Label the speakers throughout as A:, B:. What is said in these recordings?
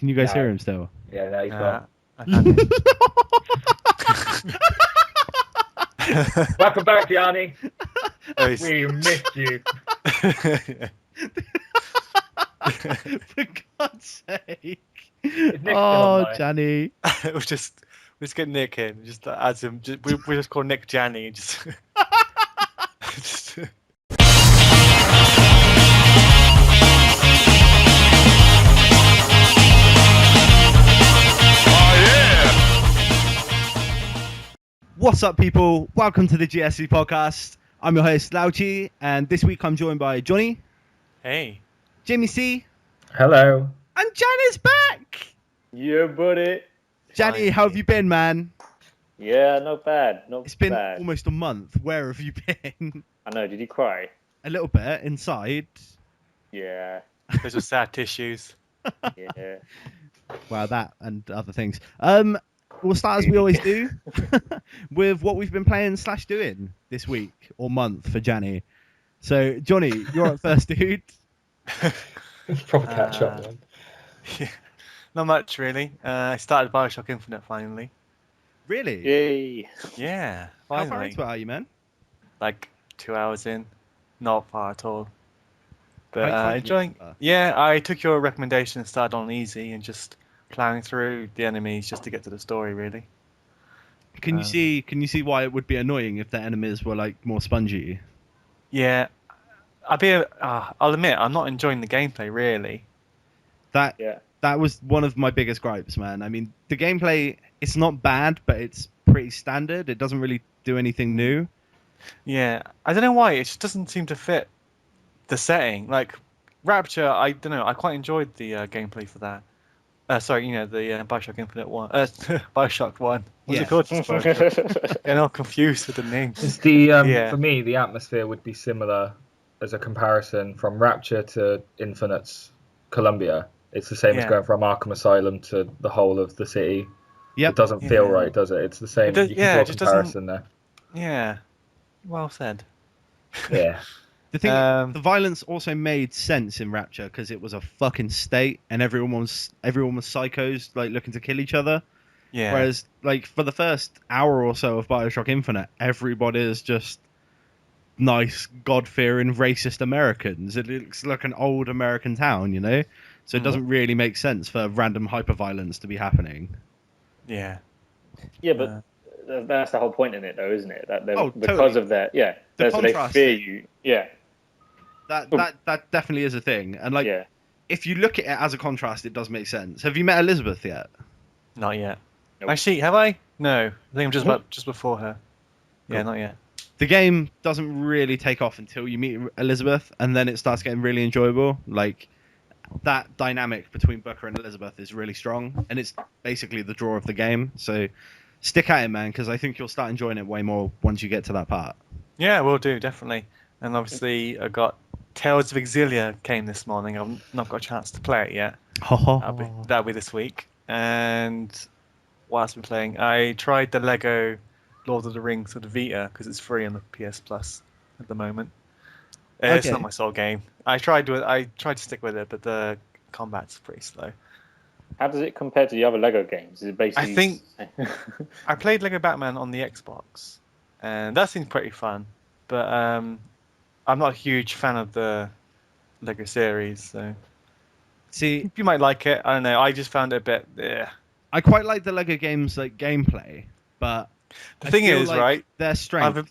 A: Can you guys hear him still?
B: Yeah, no, he's gone.
C: I can't.
B: Welcome back, Gianni.
C: Oh,
B: We missed you.
A: For God's sake.
B: Nick still
A: Oh,
B: online?
A: Gianni.
C: We'll just get Nick in. Just add him. We just call Nick Gianni. Just. just
A: What's up, people? Welcome to the GSC Podcast. I'm your host, Louchy, and this week I'm joined by Johnny,
C: Hey.
A: Jamie C,
B: Hello.
A: and Gianni's back!
B: Yeah, buddy.
A: Gianni, how have you been, man?
B: Yeah, not bad.
A: It's been almost a month. Where have you been?
B: I know, did you cry?
A: A little bit, inside.
B: Yeah.
C: Those are sad tissues.
B: Yeah.
A: Wow, that and other things. We'll start as we always do with what we've been playing / doing this week or month for Gianni. So, Johnny, you're up first, dude.
B: Probably catch up, man.
C: Yeah, not much really. I started Bioshock Infinite finally.
A: Really?
B: Yay.
C: Yeah,
A: How far
C: finally.
A: into it are you, man?
C: Like 2 hours in, not far at all. But
A: Quite
C: enjoying.
A: far.
C: Yeah, I took your recommendation and started on easy and just plowing through the enemies just to get to the story. Really.
A: Can you see why it would be annoying if the enemies were like more spongy?
C: Yeah, I'll admit I'm not enjoying the gameplay really.
A: That
B: Yeah.
A: that was one of my biggest gripes, man. I mean, the gameplay, it's not bad, but it's pretty standard. It doesn't really do anything new.
C: Yeah, I don't know why it just doesn't seem to fit the setting. Like Rapture, I don't know. I quite enjoyed the gameplay for that. Sorry, the Bioshock Infinite one. Bioshock 1. What's
A: Yeah.
C: it called? Bioshock. Getting all confused with the names.
D: It's the
C: Yeah.
D: For me, the atmosphere would be similar as a comparison from Rapture to Infinite's Columbia. It's the same as
C: Yeah.
D: going from Arkham Asylum to the whole of the city.
A: Yep.
D: It doesn't feel
C: Yeah.
D: right, does it? It's the same.
C: It does-
D: you
C: yeah,
D: can draw
C: it
D: a
C: just doesn't-
D: comparison there.
C: Yeah, well said.
D: Yeah.
A: The thing,
C: Um,
A: the violence also made sense in Rapture because it was a fucking state and everyone was psychos, like looking to kill each other.
C: Yeah.
A: Whereas, like, for the first hour or so of Bioshock Infinite, everybody is just nice, God-fearing, racist Americans. It looks like an old American town, you know? So it doesn't really make sense for random hyper-violence to be happening.
C: Yeah.
B: Yeah, but that's the whole point in it, though, isn't it? That
A: Oh,
B: because
A: totally.
B: of that, yeah.
A: The
B: So they
A: contrast.
B: fear you. Yeah.
A: That definitely is a thing. And, like,
B: Yeah.
A: if you look at it as a contrast, it does make sense. Have you met Elizabeth yet?
C: Not yet.
B: Nope.
C: Actually, have I? No. I think I'm just before her. Yeah,
A: Cool.
C: not yet.
A: The game doesn't really take off until you meet Elizabeth, and then it starts getting really enjoyable. Like, that dynamic between Booker and Elizabeth is really strong, and it's basically the draw of the game. So stick at it, man, because I think you'll start enjoying it way more once you get to that part.
C: Yeah, we'll do, definitely. And obviously, I got Tales of Exilia came this morning. I've not got a chance to play it yet. That'll be this week. And what else have I been playing? I tried the Lego Lord of the Rings for the Vita because it's free on the PS Plus at the moment. It's
A: Okay.
C: not my sole game. I tried to stick with it, but the combat's pretty slow.
B: How does it compare to the other Lego games? Is it basically...
C: I think I played Lego Batman on the Xbox, and that seemed pretty fun. But I'm not a huge fan of the Lego series, so
A: See,
C: you might like it. I don't know. I just found it a bit.
A: I quite like the Lego games, like, gameplay, but
C: The
A: I
C: thing
A: feel
C: is,
A: like
C: right?
A: their strength...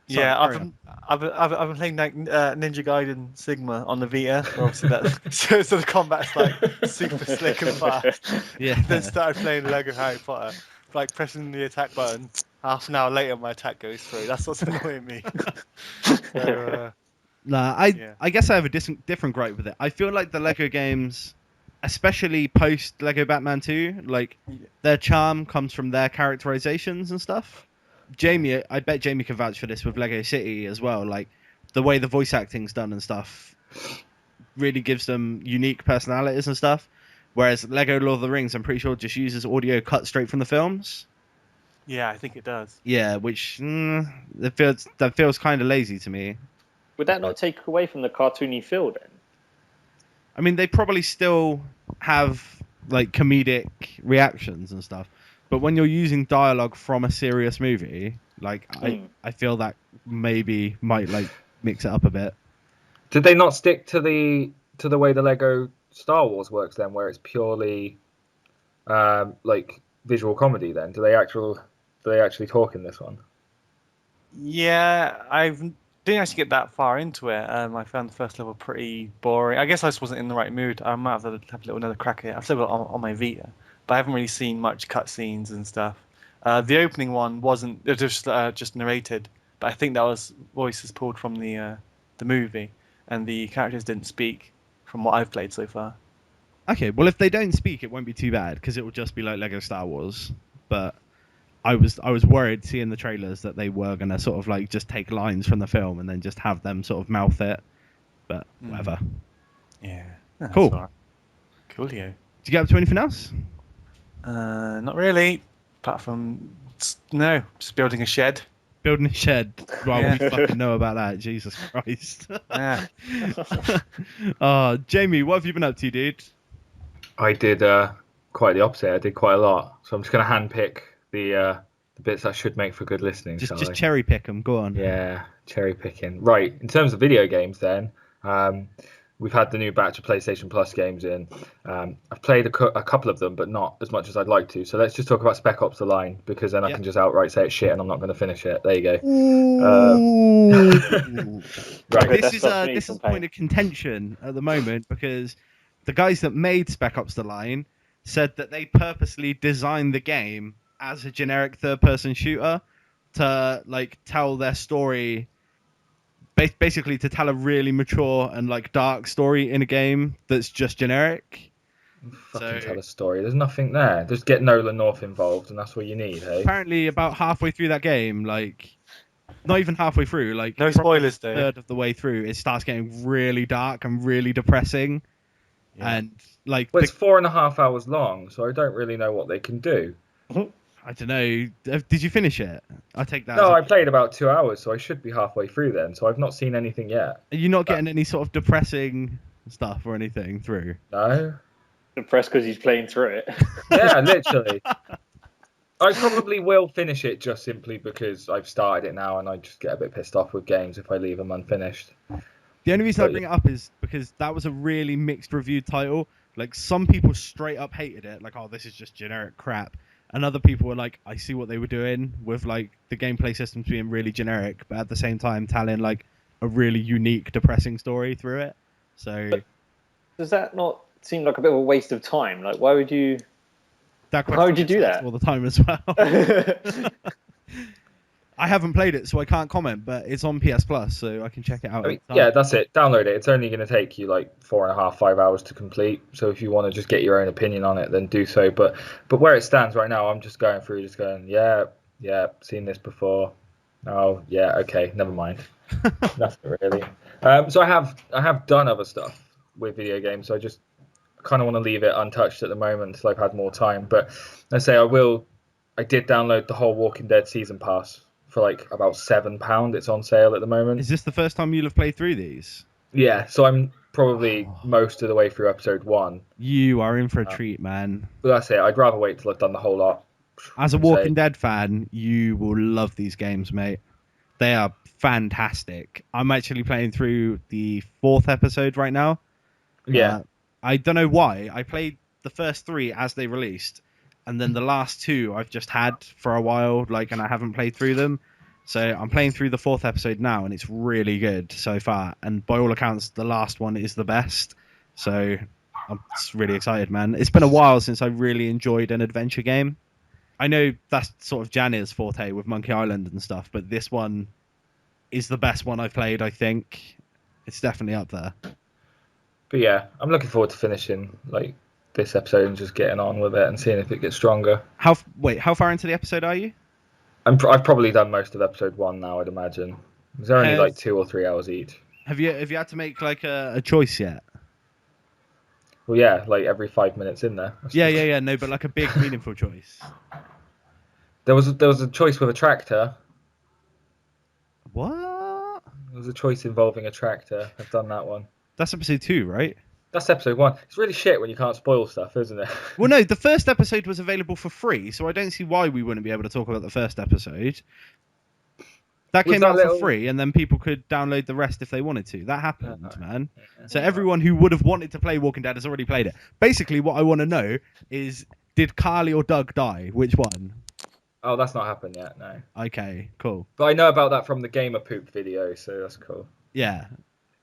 A: Sorry,
C: I've
A: carry
C: been playing like Ninja Gaiden Sigma on the Vita. Where obviously that so the combat's like super slick and fast.
A: Yeah.
C: Then started playing Lego Harry Potter, like pressing the attack button. Half an hour later, my attack goes through. That's what's annoying me. So,
A: Nah, I guess I have a different gripe with it. I feel like the Lego games, especially post Lego Batman 2, like, their charm comes from their characterizations and stuff. Jamie, I bet Jamie can vouch for this with Lego City as well. Like, the way the voice acting's done and stuff really gives them unique personalities and stuff. Whereas Lego Lord of the Rings, I'm pretty sure, just uses audio cut straight from the films.
C: yeah, I think it does.
A: Yeah, which that feels kind of lazy to me.
B: Would that not take away from the cartoony feel, then?
A: I mean, they probably still have like comedic reactions and stuff. But when you're using dialogue from a serious movie, like I feel that maybe might like mix it up a bit.
D: Did they not stick to the way the Lego Star Wars works then, where it's purely like visual comedy? Then do they actually talk in this one?
C: Yeah, I didn't actually get that far into it. I found the first level pretty boring. I guess I just wasn't in the right mood. I might have to have a little another crack at it. I've still got it on my Vita, but I haven't really seen much cutscenes and stuff. The opening one wasn't just narrated, but I think that was voices pulled from the movie, and the characters didn't speak from what I've played so far.
A: Okay, well if they don't speak, it won't be too bad because it will just be like Lego Star Wars. But I was worried seeing the trailers that they were gonna sort of like just take lines from the film and then just have them sort of mouth it. But whatever.
C: Yeah.
A: Cool.
C: Right. Coolio.
A: Did you get up to anything else?
C: Not really. Apart from just building a shed.
A: Building a shed. Well, we fucking know about that. Jesus Christ.
C: Yeah.
A: Jamie, what have you been up to, dude?
D: I did quite the opposite. I did quite a lot. So I'm just going to handpick the bits that should make for good listening.
A: Just cherry pick them. Go on.
D: Yeah, cherry picking. Right. In terms of video games, then we've had the new batch of PlayStation Plus games in. I've played a couple of them, but not as much as I'd like to. So let's just talk about Spec Ops: The Line, because then I can just outright say it's shit and I'm not going to finish it. There you go.
A: Right. This is a point of contention at the moment because the guys that made Spec Ops: The Line said that they purposely designed the game as a generic third-person shooter to like tell their story. Basically, to tell a really mature and like dark story in a game that's just generic.
D: Tell a story. There's nothing there. Just get Nolan North involved, and that's what you need. Hey.
A: Apparently, about halfway through that game, like not even halfway through, like
C: no spoilers, though.
A: A third of the way through, it starts getting really dark and really depressing. Yeah. And like,
D: it's 4.5 hours long, so I don't really know what they can do.
A: I don't know. Did you finish it? I take that.
D: No, I played about 2 hours, so I should be halfway through then. So I've not seen anything yet.
A: Are you not getting any sort of depressing stuff or anything through?
D: No.
B: Depressed because he's playing through it.
D: Yeah, literally. I probably will finish it just simply because I've started it now, and I just get a bit pissed off with games if I leave them unfinished.
A: The only reason I bring it up is because that was a really mixed reviewed title. Like some people straight up hated it, like, oh, this is just generic crap. And other people were like, I see what they were doing with like the gameplay systems being really generic, but at the same time telling like a really unique, depressing story through it. So
B: does that not seem like a bit of a waste of time? Like, why would you?
A: Why would you do that all the time as well? I haven't played it, so I can't comment, but it's on PS Plus, so I can check it out.
D: Yeah, that's it. Download it. It's only going to take you like 4.5, 5 hours to complete. So if you want to just get your own opinion on it, then do so. But where it stands right now, I'm just going through, yeah, seen this before. Oh, yeah, okay, never mind. Nothing really. So I have done other stuff with video games. So I just kind of want to leave it untouched at the moment until I've had more time. But I say I did download the whole Walking Dead season pass. For like about £7. It's on sale at the moment.
A: Is this the first time you'll have played through these?
D: Yeah, so I'm probably most of the way through episode 1.
A: You are in for a treat, man.
D: But that's it. I'd rather wait till I've done the whole lot.
A: As a Walking Dead fan, you will love these games, mate. They are fantastic. I'm actually playing through the 4th episode right now.
D: Yeah.
A: I don't know why. I played the first 3 as they released. And then the last 2 I've just had for a while, and I haven't played through them. So I'm playing through the 4th episode now, and it's really good so far. And by all accounts, the last one is the best. So I'm just really excited, man. It's been a while since I really enjoyed an adventure game. I know that's sort of Gianni's forte with Monkey Island and stuff, but this one is the best one I've played, I think. It's definitely up there.
D: But yeah, I'm looking forward to finishing, this episode and just getting on with it and seeing if it gets stronger.
A: How far into the episode are you?
D: I've probably done most of episode 1 now, I'd imagine. They're only 2 or 3 hours each.
A: Have you had to make a choice yet?
D: Well, yeah, every 5 minutes in there.
A: Yeah. No, but a big meaningful choice.
D: There was a choice with a tractor.
A: What?
D: There was a choice involving a tractor. I've done that one.
A: That's episode 2, right?
D: That's episode 1. It's really shit when you can't spoil stuff, isn't it?
A: Well, no, the first episode was available for free, so I don't see why we wouldn't be able to talk about the first episode. That came out for free, and then people could download the rest if they wanted to. That happened, man. So everyone who would have wanted to play Walking Dead has already played it. Basically, what I want to know is, did Carly or Doug die? Which one?
D: Oh, that's not happened yet, no.
A: Okay, cool.
D: But I know about that from the Gamer Poop video, so that's cool.
A: Yeah.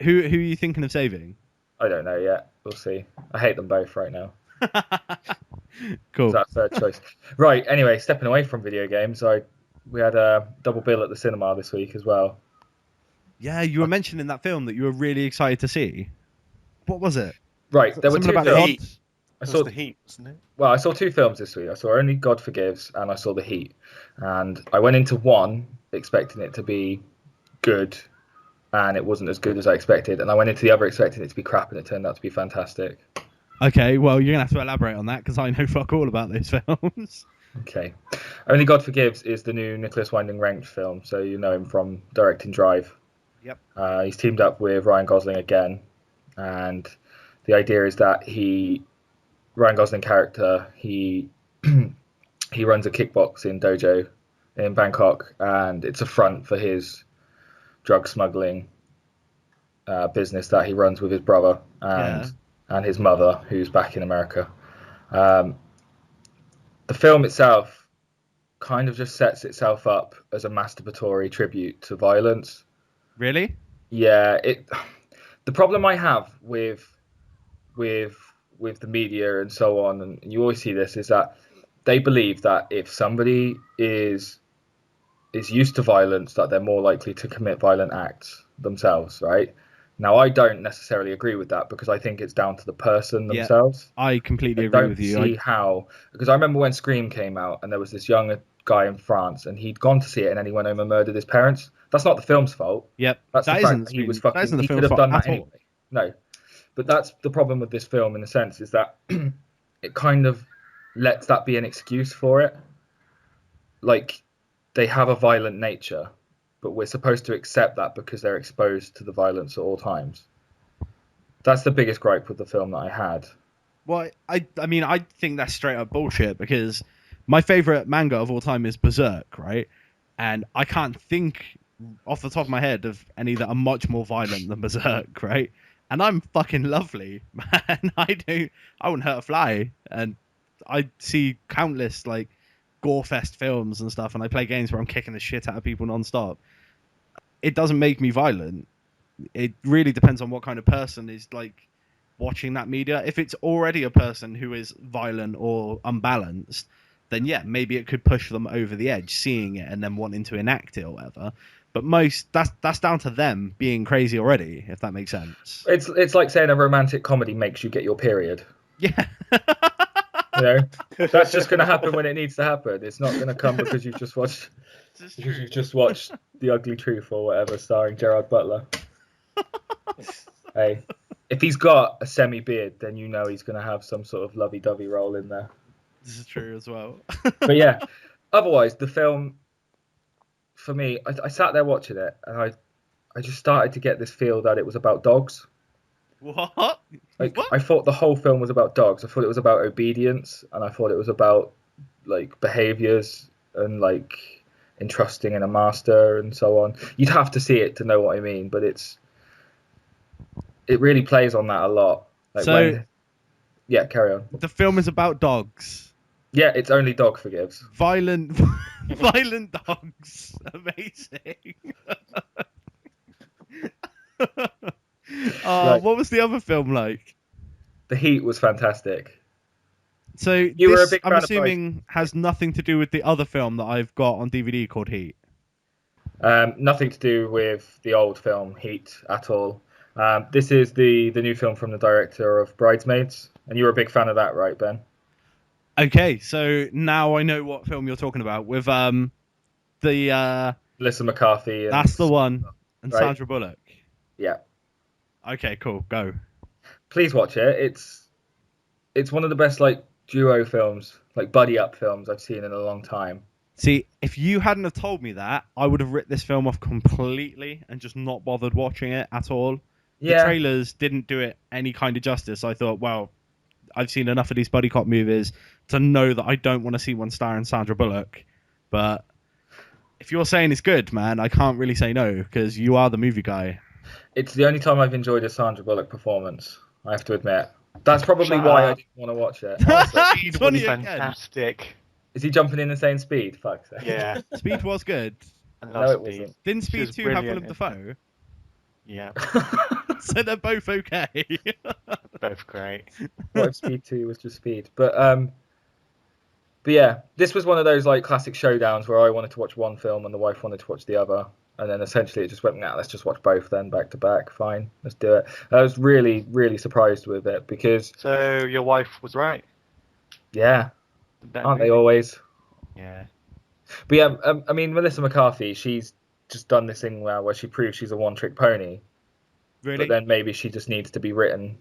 A: Who are you thinking of saving?
D: I don't know yet. We'll see. I hate them both right now.
A: Cool.
D: That's third choice. Right, anyway, stepping away from video games, we had a double bill at the cinema this week as well.
A: Yeah, you were mentioning that film that you were really excited to see. What was it?
D: Right, there were two
A: about
C: The Heat.
A: films.
C: I saw The Heat, wasn't it?
D: Well, I saw 2 films this week. I saw Only God Forgives and I saw The Heat. And I went into one expecting it to be good, and it wasn't as good as I expected. And I went into the other expecting it to be crap, and it turned out to be fantastic.
A: Okay, well, you're going to have to elaborate on that because I know fuck all about those films.
D: Okay. Only God Forgives is the new Nicholas Winding Refn film, so you know him from directing Drive.
A: Yep.
D: He's teamed up with Ryan Gosling again, and the idea is that Ryan Gosling character, he runs a kickboxing dojo in Bangkok, and it's a front for his drug smuggling business that he runs with his brother and his mother, who's back in America. The film itself kind of just sets itself up as a masturbatory tribute to violence.
A: Really?
D: Yeah. The problem I have with the media and so on, and you always see this, is that they believe that if somebody is used to violence, that they're more likely to commit violent acts themselves, right? Now, I don't necessarily agree with that because I think it's down to the person themselves.
A: I completely agree with you.
D: I don't see how, because I remember when Scream came out and there was this young guy in France and he'd gone to see it and then he went home and murdered his parents. That's not the film's fault.
A: Yep.
D: That's
A: that
D: the fact that he was fucking. He could have done that anyway. No, but that's the problem with this film in a sense, is that it kind of lets that be an excuse for it. Like, they have a violent nature, but we're supposed to accept that because they're exposed to the violence at all times. That's the biggest gripe with the film that I had.
A: Well, I mean, I think that's straight up bullshit because my favorite manga of all time is Berserk, right? And I can't think off the top of my head of any that are much more violent than Berserk, right? And I'm fucking lovely, man. I wouldn't hurt a fly. And I see countless, like, gore-fest films and stuff, and I play games where I'm kicking the shit out of people non-stop. It doesn't make me violent. It really depends on what kind of person is, like, watching that media. If it's already a person who is violent or unbalanced, then yeah, maybe it could push them over the edge, seeing it and then wanting to enact it or whatever. But that's down to them being crazy already, if that makes sense.
D: It's like saying a romantic comedy makes you get your period.
A: Yeah.
D: You know, that's just going to happen when it needs to happen. It's not going to come because you've just watched The Ugly Truth or whatever, starring Gerard Butler. Hey, if he's got a semi-beard, then you know he's going to have some sort of lovey-dovey role in there.
A: This is true as well.
D: But yeah, otherwise, the film, for me, I sat there watching it, and I just started to get this feel that it was about dogs.
A: What?
D: Like,
A: what?
D: I thought the whole film was about dogs. I thought it was about obedience, and I thought it was about, like, behaviours and, like, entrusting in a master and so on. You'd have to see it to know what I mean, but it really plays on that a lot. Like, yeah, carry on.
A: The film is about dogs.
D: Yeah, it's Only Dog Forgives.
A: Violent dogs. Amazing.
D: Right.
A: What was the other film like?
D: The Heat was fantastic.
A: So
D: You were a big
A: I'm
D: fan of
A: assuming has nothing to do with the other film that I've got on DVD called Heat.
D: Nothing to do with the old film Heat at all. This is the new film from the director of Bridesmaids, and you were a big fan of that, right, Ben?
A: Okay, so now I know what film you're talking about with the
D: Melissa McCarthy.
A: that's the one, and
D: right.
A: Sandra Bullock.
D: Yeah.
A: Okay, cool. Go.
D: Please watch it. It's one of the best, like, duo films, like buddy up films I've seen in a long time.
A: See, if you hadn't have told me that, I would have ripped this film off completely and just not bothered watching it at all. the trailers didn't do it any kind of justice. I thought, well, I've seen enough of these buddy cop movies to know that I don't want to see one starring Sandra Bullock. But if you're saying it's good, man, I can't really say no because you are the movie guy.
D: It's the only time I've enjoyed a Sandra Bullock performance, I have to admit. That's probably why I didn't want to watch it.
C: Speed was fantastic.
D: Is he jumping in the same Speed? Fuck's sake.
C: Yeah.
A: Speed was good.
D: No, it wasn't.
A: Didn't Speed 2 have Willem Dafoe?
C: Yeah.
A: So they're both okay.
C: Both great.
D: What if Speed 2 was just Speed? But yeah, this was one of those like classic showdowns where I wanted to watch one film and the wife wanted to watch the other. And then essentially it just went, let's just watch both then back to back. Fine, let's do it. I was really, really surprised with it because...
C: So your wife was right?
D: Yeah. Aren't they always?
C: Yeah.
D: But yeah, I mean, Melissa McCarthy, she's just done this thing where she proves she's a one-trick pony.
A: Really?
D: But then maybe she just needs to be written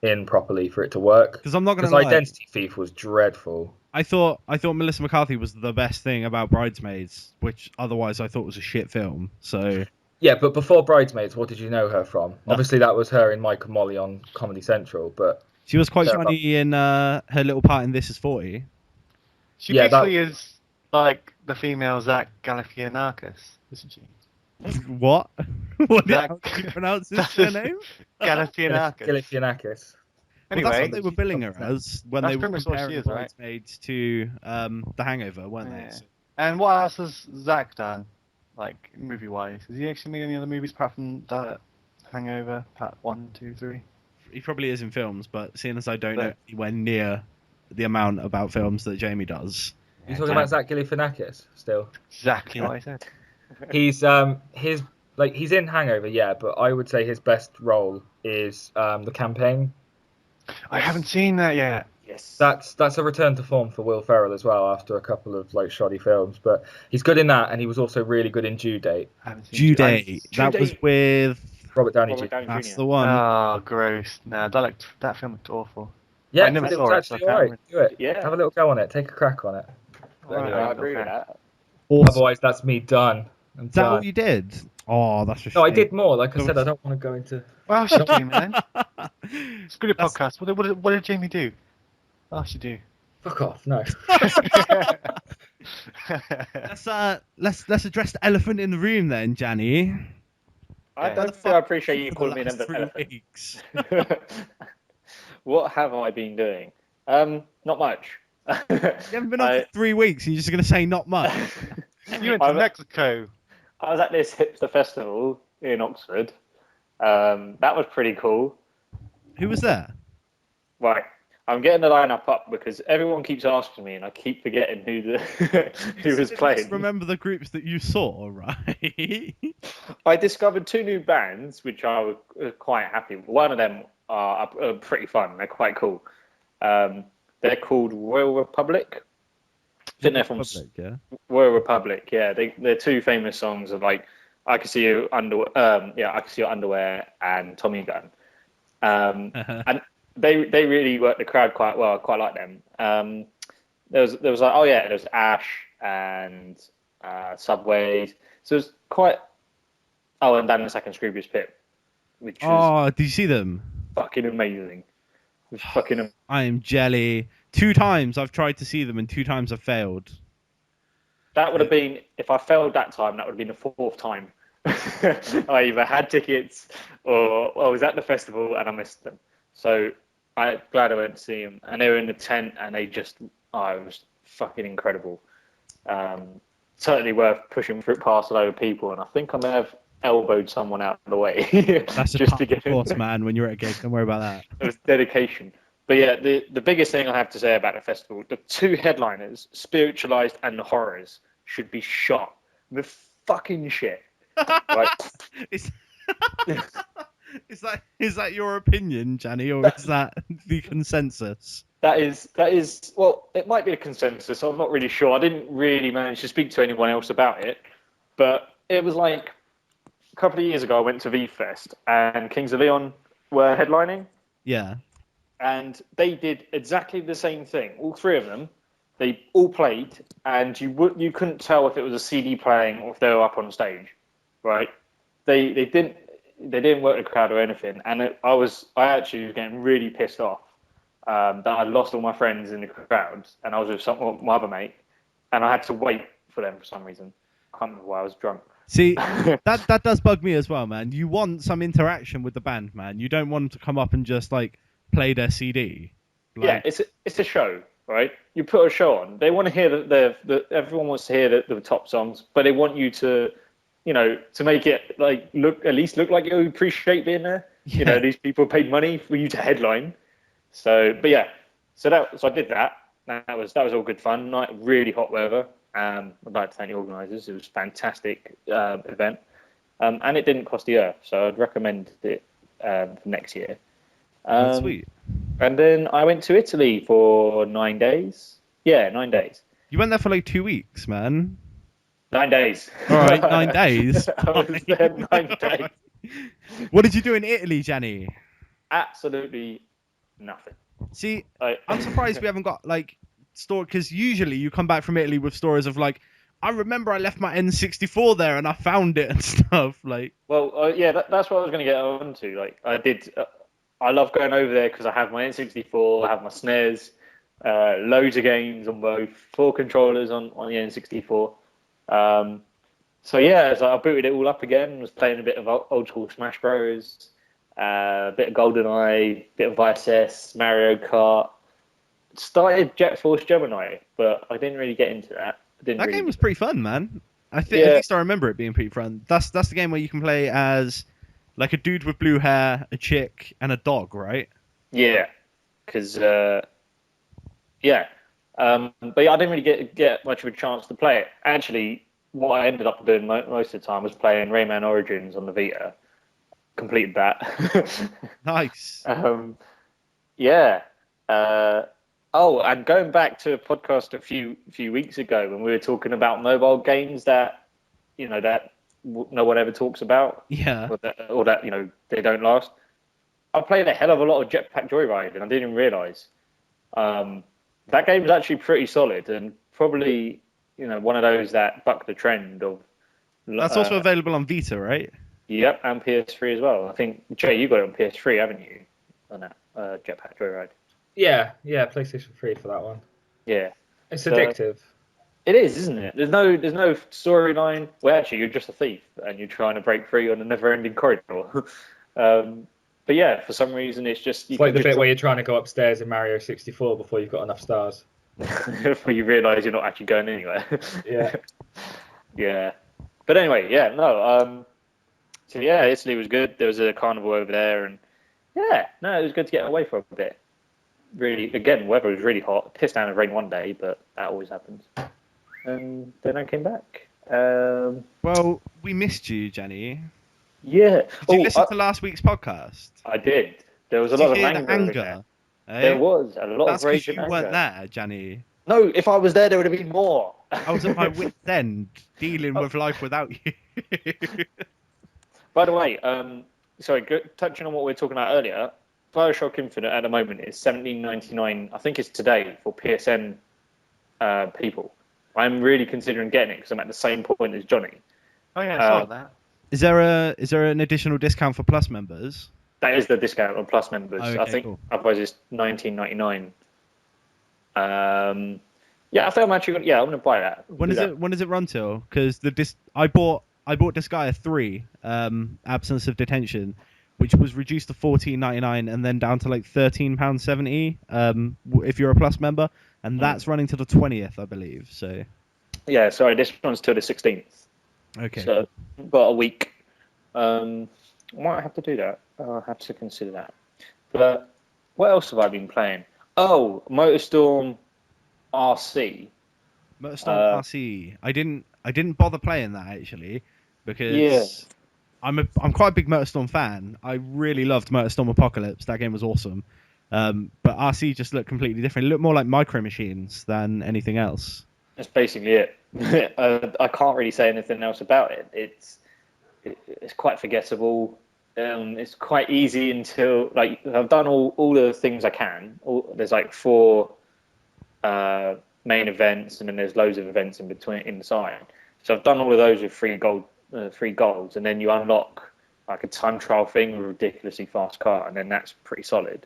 D: in properly for it to work.
A: Because I'm not going to lie.
D: Identity Thief was dreadful.
A: I thought Melissa McCarthy was the best thing about Bridesmaids, which otherwise I thought was a shit film. So
D: yeah, but before Bridesmaids, what did you know her from? Obviously, that was her in Mike and Molly on Comedy Central, but
A: she was quite funny in her little part in This Is 40.
C: She basically is like the female Zach Galifianakis, isn't she?
A: What? What did
C: Zach...
A: you pronounce his surname?
D: Galifianakis.
A: Anyway, well, that's what they were billing her as when they were comparing
C: Bridesmaids
A: to The Hangover, weren't they? So.
C: And what else has Zach done, like movie-wise? Has he actually made any other movies apart from that Hangover, Part 1, 2, 3?
A: He probably is in films, but seeing as I don't know anywhere near the amount about films that Jamie does.
D: You talking about Zach Galifianakis still?
C: Exactly what I said.
D: He's he's in Hangover, yeah, but I would say his best role is The Campaign.
C: I haven't seen that yet.
B: Yes.
D: That's a return to form for Will Ferrell as well after a couple of like shoddy films, but he's good in that, and he was also really good in Due Date.
A: Due Date. That was with
D: Robert Downey Jr.
A: That's the one.
C: Oh, gross. Nah, that film looked awful.
D: Yeah,
C: I never saw it.
D: Actually, alright. Do it.
B: Yeah.
D: Have a little go on it. Take a crack on it.
B: Anyway, I agree with that.
A: Awesome.
D: Otherwise, that's me done.
A: Is that what you did? Oh, that's a shame.
D: No, I did more. Like I said, I don't want to go into...
C: What else did Jamie then? It's a good podcast. What did Jamie do? What else did you do?
D: Fuck off, no.
A: Let's address the elephant in the room then, Gianni.
B: I don't feel I appreciate you calling me an elephant. What have I been doing? Not much.
A: You haven't been on for 3 weeks. You're just going to say not much.
C: You went to Mexico.
B: I was at this hipster festival in Oxford. That was pretty cool.
A: Who was there?
B: Right. I'm getting the lineup up because everyone keeps asking me and I keep forgetting who was playing.
A: Just remember the groups that you saw, right?
B: I discovered 2 new bands, which I was quite happy with. One of them are pretty fun. They're quite cool. They're called Royal Republic. I think they're from Royal Republic. Yeah, they're 2 famous songs of like I Can See Your Underwear. I Can See Your Underwear and Tommy Gun. And they really worked the crowd quite well. I quite like them. There was like there was Ash and Subways. So it was quite. Oh, and Dan the Second Scroobius Pip, which was
A: did you see them?
B: Fucking amazing. It was fucking.
A: I am jelly. 2 times I've tried to see them and 2 times I've failed.
B: That would have been if I failed that time. That would have been the 4th time. I either had tickets or I was at the festival and I missed them. So I'm glad I went to see them. And they were in the tent and it was fucking incredible. Certainly worth pushing through past a load of people. And I think I may have elbowed someone out of the way.
A: That's just to get course, man. When you're at a gig, don't worry about that.
B: It was dedication. But yeah, the biggest thing I have to say about the festival, the 2 headliners, Spiritualized and The Horrors, should be shot with fucking shit. Right?
A: Is that your opinion, Gianni, or is that the consensus?
B: That is well, it might be a consensus. I'm not really sure. I didn't really manage to speak to anyone else about it, but it was like a couple of years ago I went to V-Fest and Kings of Leon were headlining.
A: Yeah.
B: And they did exactly the same thing. All 3 of them, they all played, and you couldn't tell if it was a CD playing or if they were up on stage, right? They didn't. they didn't work the crowd or anything, and I actually was getting really pissed off that I lost all my friends in the crowd, and I was with my other mate, and I had to wait for them for some reason. I can't remember why I was drunk.
A: See, that does bug me as well, man. You want some interaction with the band, man. You don't want them to come up and just like play their CD.
B: Yeah, it's a show, right? You put a show on. They want to hear everyone wants to hear the top songs, but they want you to, to make it like at least look like you appreciate being there.
A: Yeah.
B: These people paid money for you to headline. So, but yeah, so I did that. That was all good fun. Really hot weather. I'd like to thank the organisers. It was a fantastic event, and it didn't cost the earth. So I'd recommend it for next year.
A: That's sweet.
B: And then I went to Italy for 9 days. Yeah, 9 days.
A: You went there for like 2 weeks, man.
B: 9 days.
A: All right, 9 days.
B: I was there 9 days.
A: What did you do in Italy, Gianni?
B: Absolutely nothing.
A: See, I'm surprised we haven't got like story, because usually you come back from Italy with stories of like, I remember I left my N64 there and I found it and stuff. Like,
B: well, yeah, that's what I was going to get on to. Like, I did. I love going over there because I have my N64, I have my SNES, loads of games on both, 4 controllers on the N64. So yeah, I booted it all up again. Was playing a bit of old school Smash Bros, a bit of GoldenEye, bit of ISS, Mario Kart. Started Jet Force Gemini, but I didn't really get into that.
A: That game was pretty fun, man. I think at least I remember it being pretty fun. That's the game where you can play as like a dude with blue hair, a chick, and a dog, right?
B: Yeah, because but yeah, I didn't really get much of a chance to play it. Actually, what I ended up doing most of the time was playing Rayman Origins on the Vita. Completed that.
A: Nice.
B: Yeah. And going back to a podcast a few weeks ago when we were talking about mobile games that no one ever talks about.
A: Yeah.
B: Or that they don't last. I played a hell of a lot of Jetpack Joyride, and I didn't even realise. That game is actually pretty solid, and probably one of those that buck the trend of.
A: That's also available on Vita, right?
B: Yep, and PS3 as well. I think Jay, you got it on PS3, haven't you? On that Jetpack Joyride.
D: Yeah, PlayStation 3 for that one.
B: Yeah,
D: it's addictive.
B: It is, isn't it? There's no storyline. Well, actually, you're just a thief and you're trying to break free on a never-ending corridor. But yeah, for some reason, it's just...
D: It's like the bit where you're trying to go upstairs in Mario 64 before you've got enough stars.
B: Before you realise you're not actually going anywhere.
D: Yeah.
B: Yeah. But anyway, yeah, no. So yeah, Italy was good. There was a carnival over there, and yeah, no, it was good to get away for a bit. Really, again, weather was really hot. Pissed down and rain one day, but that always happens. And then I came back.
A: Well, we missed you, Gianni.
B: Yeah.
A: Did you listen to last week's podcast?
B: I did. There was a lot of anger.
A: Eh?
B: There was a lot
A: That's
B: of rage
A: because
B: and
A: you
B: anger.
A: weren't there, Gianni.
B: No, if I was there, there would have been more.
A: I was at my wit's end dealing with life without you.
B: By the way, touching on what we were talking about earlier, BioShock Infinite at the moment is $17.99. I think it's today for PSN people. I'm really considering getting it because I'm at the same point as Johnny.
C: Oh yeah, I saw that.
A: Is there an additional discount for Plus members?
B: That is the discount on Plus members.
A: Okay,
B: I think
A: cool.
B: otherwise it's $19.99. Yeah, I think I'm actually I'm going to buy that.
A: When does it run till? Because I bought Disgaea 3, Absence of Detention, which was reduced to $14.99 and then down to like £13.70 if you're a Plus member, and that's running to the 20th, I believe. So. Yeah,
B: sorry, this one's till the 16th.
A: Okay.
B: So about a week. I might have to do that. I'll have to consider that. But what else have I been playing? Oh, MotorStorm RC.
A: MotorStorm RC. I didn't bother playing that actually because I'm quite a big MotorStorm fan. I really loved MotorStorm Apocalypse. That game was awesome. But RC just looked completely different. It looked more like Micro Machines than anything else.
B: That's basically it. I can't really say anything else about it. It's quite forgettable. It's quite easy until like I've done all the things I can. There's like 4 main events, and then there's loads of events inside. So I've done all of those with 3 golds, and then you unlock like a time trial thing with a ridiculously fast car, and then that's pretty solid.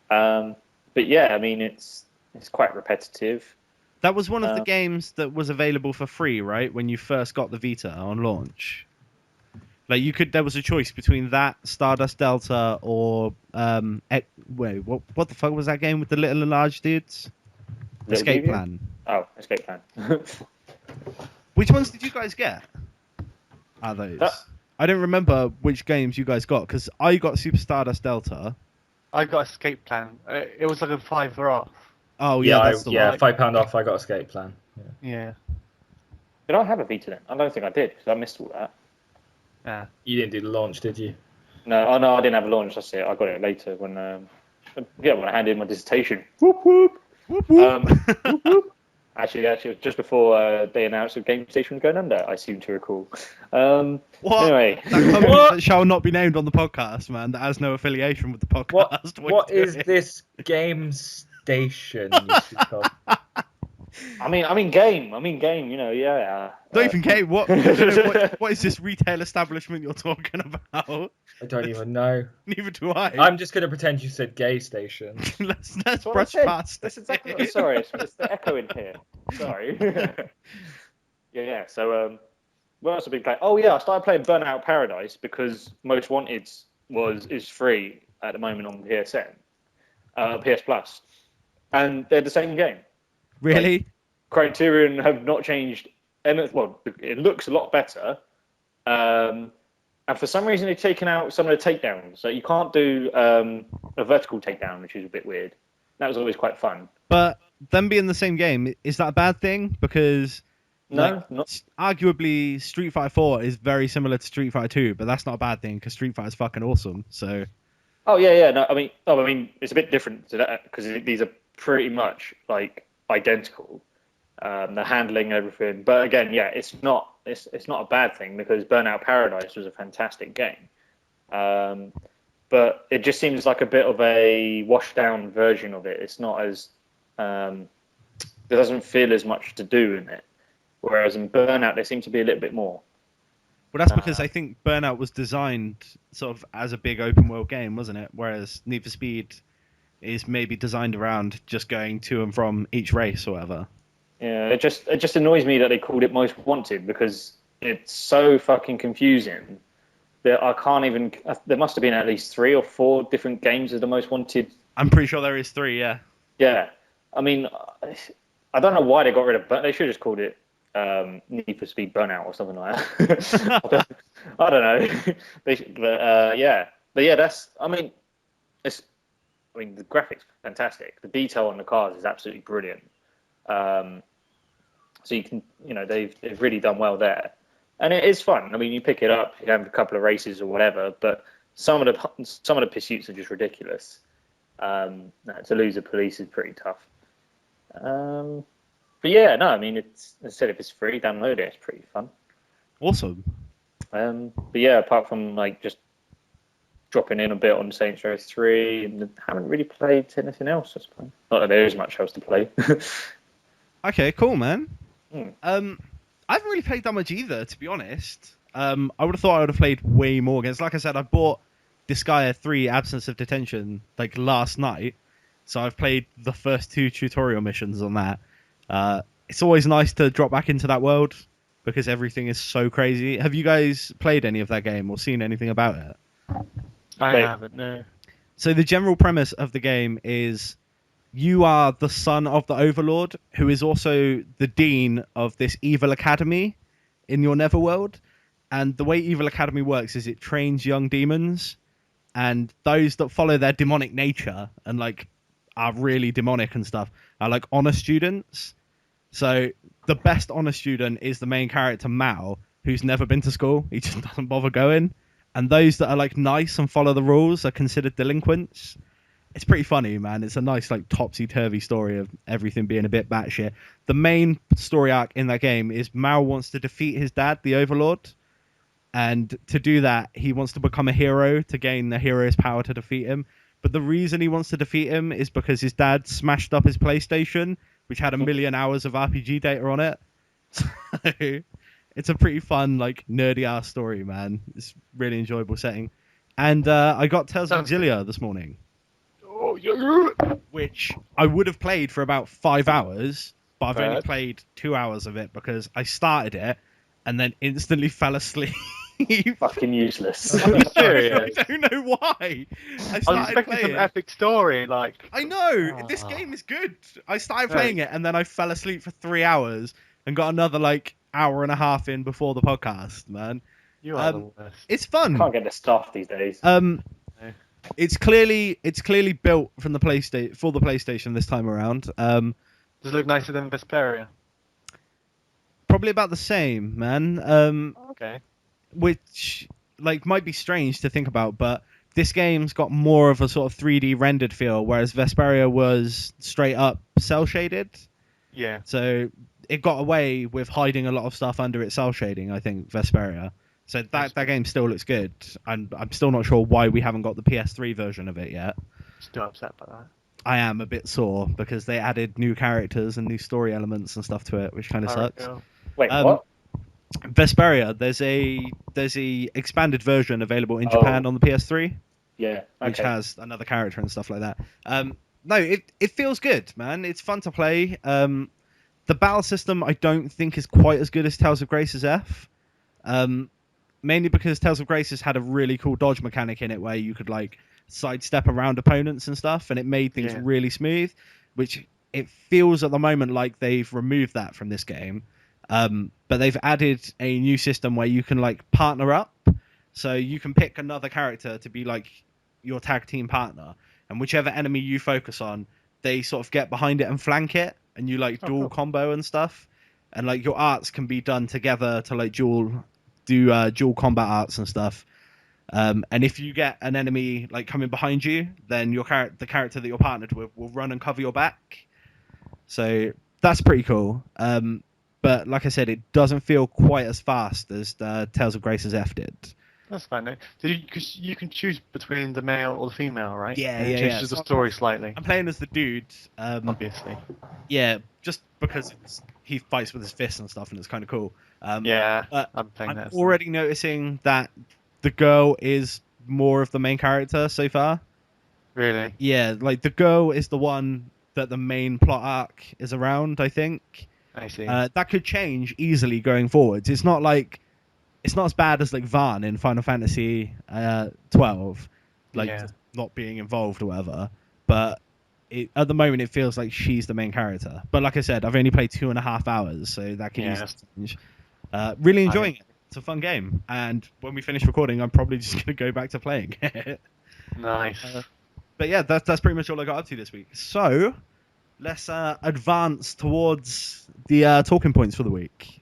B: But yeah, I mean, it's quite repetitive.
A: That was one of the games that was available for free, right? When you first got the Vita on launch. Like there was a choice between that, Stardust Delta, or wait, what the fuck was that game with the little and large dudes? Escape Plan.
B: Oh, Escape Plan.
A: Which ones did you guys get? Are those? I don't remember which games you guys got, because I got Super Stardust Delta.
C: I got Escape Plan. It was like a $5 off.
A: Oh yeah, that's the one.
D: £5 off. I got Escape Plan.
C: Yeah.
B: Did I have a Vita then? I don't think I did, because I missed all that.
C: Yeah.
D: You didn't do the launch, did you?
B: No, I didn't have a launch. That's it. I got it later when I handed in my dissertation. Whoop whoop. Whoop whoop. Whoop, whoop. Actually, it was just before they announced the Game Station was going under. I seem to recall.
A: What?
B: Anyway,
A: that shall not be named on the podcast, man. That has no affiliation with the podcast.
D: What is this Game Station? You should call?
B: I mean game. You know, yeah.
A: Not even game. What is this retail establishment you're talking about?
D: I don't even know.
A: Neither do I.
D: I'm just gonna pretend you said gay station.
A: let's brush past.
B: That's exactly. Sorry, it's the echo in here. Sorry. yeah. So what else have I been playing? Oh yeah, I started playing Burnout Paradise because Most Wanted is free at the moment on PSN, PS Plus, and they're the same game.
A: Really?
B: Like, Criterion have not changed. Well, it looks a lot better. And for some reason, they've taken out some of the takedowns. So you can't do a vertical takedown, which is a bit weird. That was always quite fun.
A: But them being the same game, is that a bad thing? Because not arguably Street Fighter 4 is very similar to Street Fighter 2, but that's not a bad thing because Street Fighter is fucking awesome. So.
B: Oh yeah. No, I mean, it's a bit different to that because these are pretty much like identical. The handling, everything, but again, yeah, it's not a bad thing because Burnout Paradise was a fantastic game, but it just seems like a bit of a washed down version of it. It's not as there doesn't feel as much to do in it, whereas in Burnout there seems to be a little bit more.
A: Well, that's because I think Burnout was designed sort of as a big open world game, wasn't it? Whereas Need for Speed is maybe designed around just going to and from each race or whatever.
B: Yeah, it just annoys me that they called it Most Wanted because it's so fucking confusing that I can't even. There must have been at least 3 or 4 different games of the Most Wanted.
A: I'm pretty sure there is 3. Yeah.
B: Yeah, I mean, I don't know why they got rid of, but they should have just called it Need for Speed Burnout or something like that. I don't know. But yeah, that's. I mean, the graphics are fantastic. The detail on the cars is absolutely brilliant. So you can, they've really done well there, and it is fun. I mean, you pick it up, you have a couple of races or whatever, but some of the pursuits are just ridiculous. To lose the police is pretty tough. But yeah, no, I mean, as I said, if it's free, download it. It's pretty fun.
A: Awesome.
B: But yeah, apart from like just dropping in a bit on Saints Row 3, and haven't really played anything else, I suppose. Not that there is much else to play.
A: Okay, cool, man.
B: Hmm.
A: I haven't really played that much either, to be honest. I would have thought I would have played way more games. Like I said, I bought Disgaea 3 Absence of Detention like last night, so I've played the first 2 tutorial missions on that. It's always nice to drop back into that world because everything is so crazy. Have you guys played any of that game or seen anything about it?
C: I haven't, no.
A: So the general premise of the game is you are the son of the Overlord, who is also the dean of this evil academy in your Netherworld. And the way Evil Academy works is it trains young demons, and those that follow their demonic nature and like are really demonic and stuff are like honor students. So the best honor student is the main character Mao, who's never been to school. He just doesn't bother going. And those that are like nice and follow the rules are considered delinquents. It's pretty funny, man. It's a nice like topsy-turvy story of everything being a bit batshit. The main story arc in that game is Mao wants to defeat his dad, the Overlord. And to do that, he wants to become a hero to gain the hero's power to defeat him. But the reason he wants to defeat him is because his dad smashed up his PlayStation, which had 1 million hours of RPG data on it. So It's a pretty fun, like, nerdy ass story, man. It's really enjoyable setting. And I got Tales of Exilia this morning.
C: Oh, yeah.
A: Which I would have played for about 5 hours, but I've only played 2 hours of it because I started it and then instantly fell asleep.
B: Fucking useless.
C: Are you serious?
A: I don't know why. I
C: was expecting some epic story, like.
A: I know this game is good. I started playing it and then I fell asleep for 3 hours and got another like hour and a half in before the podcast. Man,
C: You are the worst.
A: it's fun.
B: Can't get the stuff these days.
A: It's clearly built from the PlayStation this time around.
C: Does it look nicer than Vesperia?
A: Probably about the same, man.
C: Okay.
A: Which like might be strange to think about, but this game's got more of a sort of 3D rendered feel, whereas Vesperia was straight up cel shaded.
C: Yeah.
A: So it got away with hiding a lot of stuff under its cel shading, I think, Vesperia. So that game still looks good. I'm still not sure why we haven't got the PS3 version of it yet.
C: Still upset by that.
A: I am a bit sore because they added new characters and new story elements and stuff to it, which kind of sucks.
B: Wait, what?
A: Vesperia, there's a expanded version available in Japan on the PS3.
B: Yeah, okay.
A: Which has another character and stuff like that. No, it feels good, man. It's fun to play. The battle system I don't think is quite as good as Tales of Grace's F. Mainly because Tales of Grace's had a really cool dodge mechanic in it where you could like sidestep around opponents and stuff, and it made things really smooth, which it feels at the moment like they've removed that from this game. But they've added a new system where you can like partner up, so you can pick another character to be like your tag team partner, and whichever enemy you focus on, they sort of get behind it and flank it, and you like dual combo and stuff, and like your arts can be done together to like dual combat arts and stuff. And if you get an enemy like coming behind you, then the character that you're partnered with will run and cover your back. So that's pretty cool. But like I said, it doesn't feel quite as fast as Tales of Grace's F did.
C: That's fine. No? Because you can choose between the male or the female, right?
A: Yeah,
C: it changes the story slightly.
A: I'm playing as the dude.
C: Obviously.
A: Yeah, just because he fights with his fists and stuff, and it's kind of cool.
C: I'm playing that.
A: I'm already noticing that the girl is more of the main character so far.
C: Really?
A: Yeah, like the girl is the one that the main plot arc is around, I think.
C: I see.
A: That could change easily going forwards. It's not as bad as like Van in Final Fantasy 12, just not being involved or whatever. But at the moment, it feels like she's the main character. But like I said, I've only played 2.5 hours, so that could easily change. Really enjoying it. It's a fun game, and when we finish recording, I'm probably just gonna go back to playing it.
C: Nice.
A: But yeah, that's pretty much all I got up to this week. So let's advance towards the talking points for the week.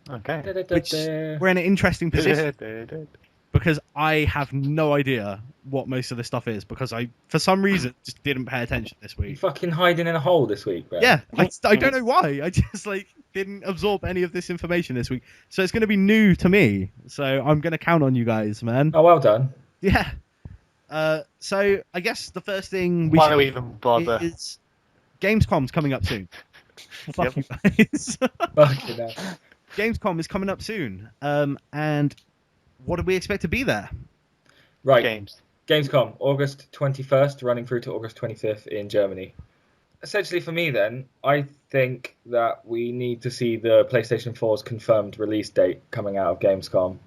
C: Okay.
A: Which we're in an interesting position because I have no idea what most of this stuff is because I, for some reason, just didn't pay attention this week.
D: You fucking hiding in a hole this week, bro.
A: Yeah, I don't know why. I just didn't absorb any of this information this week, so it's going to be new to me. So I'm going to count on you guys, man.
D: Oh, well done.
A: Yeah. So I guess the first thing
C: why do we even bother?
A: Is Gamescom's coming up soon. Fuck you guys.
D: Fucking hell.
A: Gamescom is coming up soon, and what do we expect to be there?
D: Right. Gamescom, August 21st, running through to August 25th in Germany. Essentially, for me, then, I think that we need to see the PlayStation 4's confirmed release date coming out of Gamescom.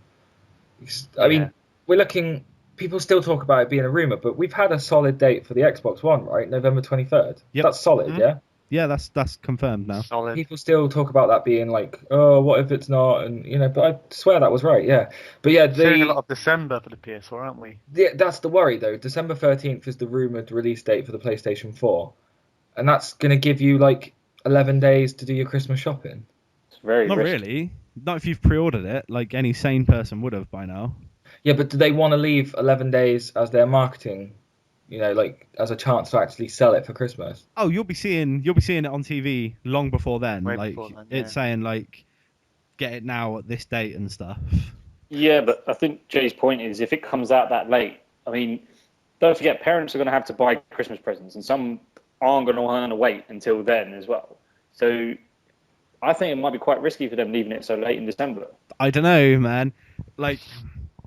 D: I mean, we're looking. People still talk about it being a rumor, but we've had a solid date for the Xbox One, right? November 23rd.
A: Yep.
D: That's solid, yeah?
A: Yeah, that's confirmed now.
C: Solid.
D: People still talk about that being like, oh, what if it's not? And but I swear that was right, yeah. But yeah,
C: seeing a lot of December for the PS4, aren't we?
D: Yeah, that's the worry though. December 13th is the rumored release date for the PlayStation 4, and that's gonna give you 11 days to do your Christmas shopping.
B: It's very
A: not
B: risky.
A: really. Not if you've pre-ordered it, like any sane person would have by now.
D: Yeah, but do they want to leave 11 days as their marketing? As a chance to actually sell it for Christmas.
A: Oh, you'll be seeing it on TV long before then. It's saying get it now at this date and stuff.
B: Yeah, but I think Jay's point is if it comes out that late, I mean, don't forget parents are going to have to buy Christmas presents, and some aren't going to want to wait until then as well. So I think it might be quite risky for them leaving it so late in December.
A: I don't know, man. Like,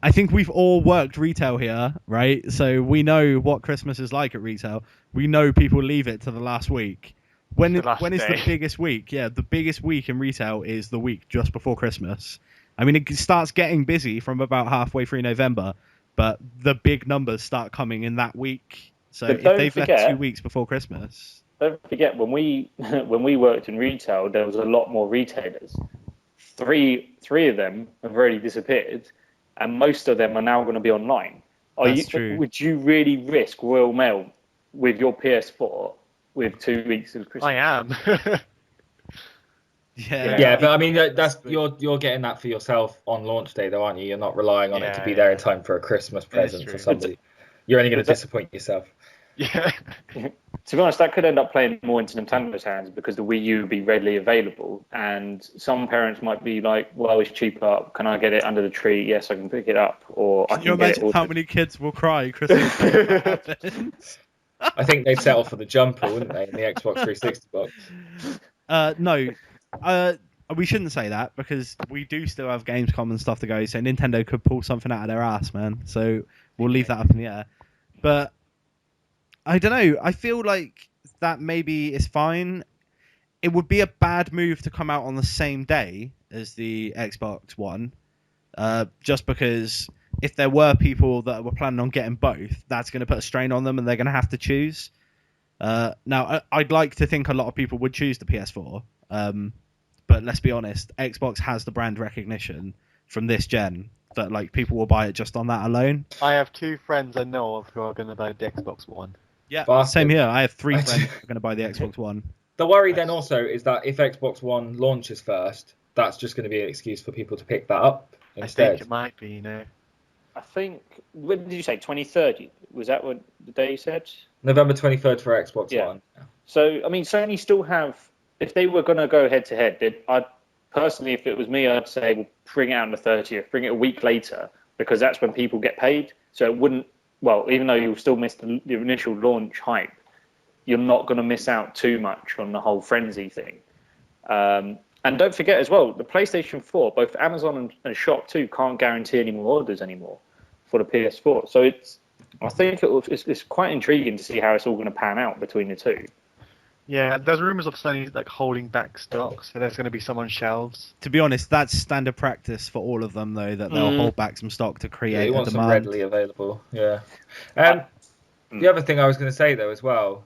A: I think we've all worked retail here, right? So we know what Christmas is like at retail. We know people leave it to the last week. When is the biggest week? Yeah, the biggest week in retail is the week just before Christmas. I mean, it starts getting busy from about halfway through November, but the big numbers start coming in that week. So if they've left 2 weeks before Christmas...
B: Don't forget, when we worked in retail, there was a lot more retailers. Three of them have already disappeared, and most of them are now going to be online.
A: That's true.
B: Would you really risk Royal Mail with your PS4 with 2 weeks of Christmas?
C: I am.
D: Yeah, but I mean, that's you're getting that for yourself on launch day, though, aren't you? You're not relying on it to be there in time for a Christmas present for somebody. You're only going to disappoint yourself.
C: Yeah.
B: To be honest, that could end up playing more into Nintendo's hands because the Wii U would be readily available, and some parents might be like, "Well, it's cheaper. Can I get it under the tree? Yes, I can pick it up." Or
A: can you imagine how many kids will cry Christmas Day when that happens?
D: I think they'd settle for the jumper, wouldn't they, in the Xbox 360 box?
A: No. We shouldn't say that because we do still have Gamescom and stuff to go, so Nintendo could pull something out of their ass, man. So we'll leave that up in the air. But I don't know. I feel like that maybe is fine. It would be a bad move to come out on the same day as the Xbox One, just because if there were people that were planning on getting both, that's going to put a strain on them and they're going to have to choose. Now, I'd like to think a lot of people would choose the PS4, but let's be honest, Xbox has the brand recognition from this gen that like people will buy it just on that alone.
C: I have 2 friends I know of who are going to buy the Xbox One.
A: Yeah, same here. I have 3 friends who are going to buy the Xbox One.
D: The worry then also is that if Xbox One launches first, that's just going to be an excuse for people to pick that up instead.
C: I think it might be, you know.
B: I think, when did you say, 23rd? Was that what the day you said?
D: November 23rd for Xbox One.
B: So, I mean, Sony still have, if they were going to go head-to-head, I'd personally, if it was me, I'd say, well, bring it out on the 30th, bring it a week later, because that's when people get paid. So it wouldn't, well, even though you'll still miss the initial launch hype, you're not going to miss out too much on the whole frenzy thing. And don't forget as well, the PlayStation 4, both Amazon and Shop 2 can't guarantee any more orders anymore for the PS4. So I think it's quite intriguing to see how it's all going to pan out between the two.
C: Yeah, there's rumours of Sony like holding back stock, so there's going to be some on shelves.
A: To be honest, that's standard practice for all of them, though, that they'll hold back some stock to create
D: you want
A: a demand.
D: some readily available, yeah. The other thing I was going to say, though, as well,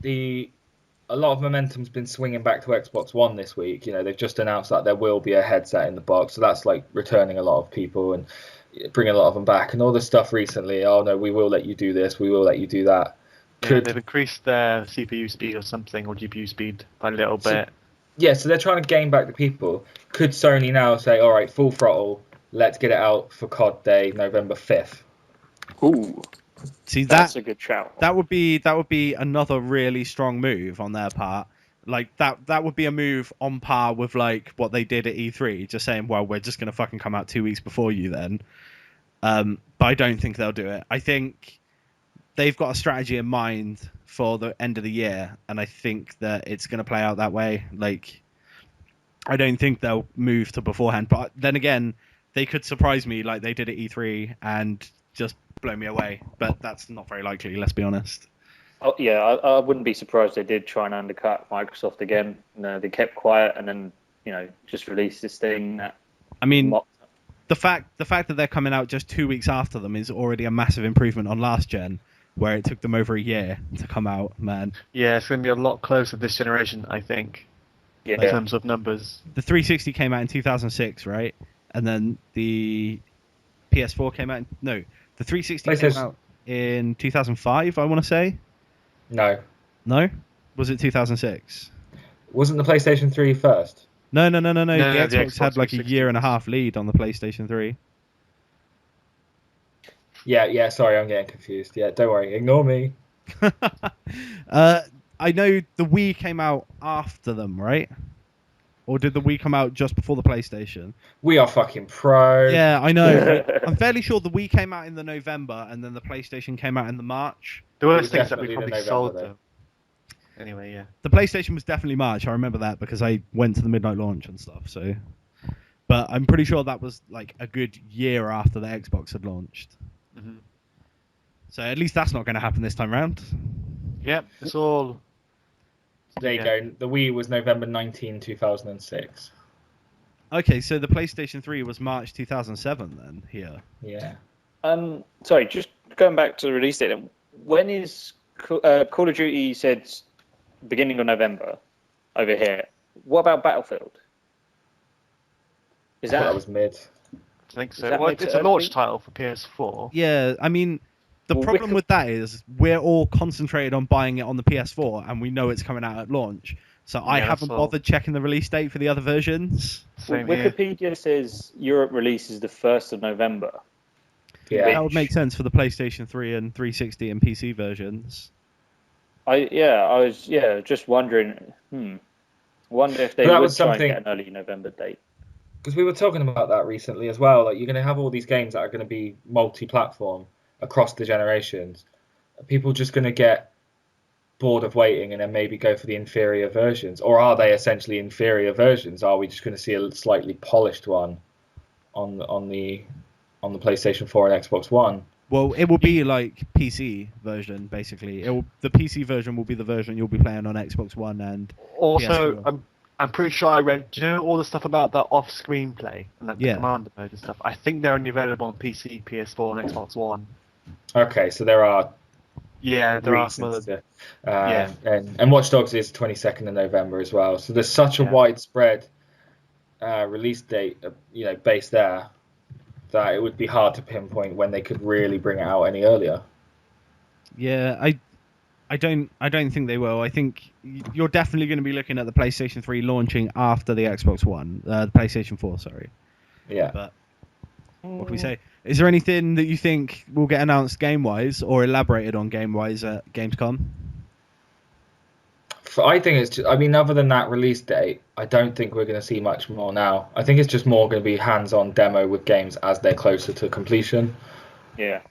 D: a lot of momentum's been swinging back to Xbox One this week. You know, they've just announced that there will be a headset in the box, so that's like returning a lot of people and bringing a lot of them back. And all this stuff recently, oh no, we will let you do this, we will let you do that.
C: They've increased their CPU speed or something, or GPU speed by a little bit.
D: Yeah, so they're trying to gain back the people. Could Sony now say, all right, full throttle, let's get it out for COD Day, November 5th?
B: Ooh.
A: See,
B: that's a good shout.
A: That would be another really strong move on their part. Like that would be a move on par with like what they did at E3, just saying, well, we're just gonna fucking come out 2 weeks before you then. But I don't think they'll do it. I think they've got a strategy in mind for the end of the year, and I think that it's gonna play out that way. Like, I don't think they'll move to beforehand. But then again, they could surprise me like they did at E3 and just blow me away, but that's not very likely, let's be honest.
B: Oh, yeah, I wouldn't be surprised they did try and undercut Microsoft again. No, they kept quiet and then, just released this thing.
A: I mean, the fact that they're coming out just 2 weeks after them is already a massive improvement on last gen, where it took them over a year to come out, man.
C: Yeah, it's going to be a lot closer this generation, I think, in terms of numbers.
A: The 360 came out in 2006, right? And then the PS4 came out the 360 came out in 2005, I want to say.
D: No.
A: Was it 2006?
D: Wasn't the PlayStation 3 first?
A: No. The Xbox had like
C: 360.
A: a year and a half lead on the PlayStation 3.
D: Yeah, sorry, I'm getting confused. Yeah, don't worry, ignore me.
A: I know the Wii came out after them, right? Or did the Wii come out just before the PlayStation?
D: We are fucking pro.
A: Yeah, I know. I'm fairly sure the Wii came out in the November and then the PlayStation came out in the March.
C: The worst thing is that we probably sold them. Anyway, yeah.
A: The PlayStation was definitely March. I remember that because I went to the midnight launch and stuff. So, but I'm pretty sure that was like a good year after the Xbox had launched.
C: Mm-hmm.
A: So at least that's not going to happen this time round.
C: Yep, it's all.
D: There you go. The Wii was November 19, 2006.
A: Okay, so the PlayStation 3 was March 2007 then here.
D: Yeah.
B: Sorry, just going back to the release date. When is Call of Duty said beginning of November over here? What about Battlefield?
D: I thought that was mid.
C: I think so. Well, it's a launch title for PS4.
A: Yeah, I mean, the problem with that is we're all concentrated on buying it on the PS4, and we know it's coming out at launch. So I haven't bothered checking the release date for the other versions.
B: Wikipedia says Europe release is the 1st of November.
D: Yeah,
A: that would make sense for the PlayStation 3 and 360 and PC versions.
B: I was just wondering. Wonder if they would try and get an early November date.
D: Because we were talking about that recently as well. Like, you're going to have all these games that are going to be multi-platform across the generations. Are people just going to get bored of waiting and then maybe go for the inferior versions, or are they essentially inferior versions? Are we just going to see a slightly polished one on the PlayStation 4 and Xbox One?
A: Well, it will be like PC version basically. The PC version will be the version you'll be playing on Xbox One and
C: also
A: PS4.
C: I'm pretty sure I read. Do you know all the stuff about the off-screen play and the commander mode and stuff? I think they're only available on PC, PS4, and Xbox One.
D: Okay, so there are.
C: Yeah, there are some other.
D: And Watch Dogs is 22nd of November as well. So there's such a widespread release date, based there, that it would be hard to pinpoint when they could really bring it out any earlier.
A: Yeah, I don't think they will. I think you're definitely going to be looking at the PlayStation 3 launching after the Xbox One, the PlayStation 4, sorry.
D: Yeah.
A: But what can we say? Is there anything that you think will get announced game-wise or elaborated on game-wise at Gamescom?
D: I think it's just, other than that release date, I don't think we're going to see much more now. I think it's just more going to be hands-on demo with games as they're closer to completion.
B: Yeah.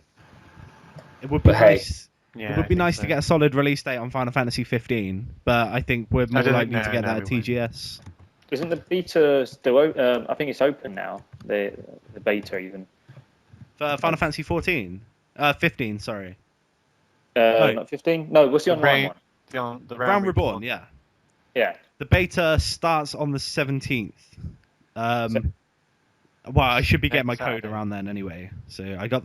A: It would be nice. Yeah, it would be nice to get a solid release date on Final Fantasy 15, but I think we're more likely to get that at TGS.
B: Isn't the beta still open? I think it's open now, the beta even.
A: For Final Fantasy 14? 15, sorry.
B: Not 15? No, what's the online one?
C: The
A: Realm Reborn, yeah.
B: Yeah.
A: The beta starts on the 17th. Well, I should be getting my code around then anyway. So I got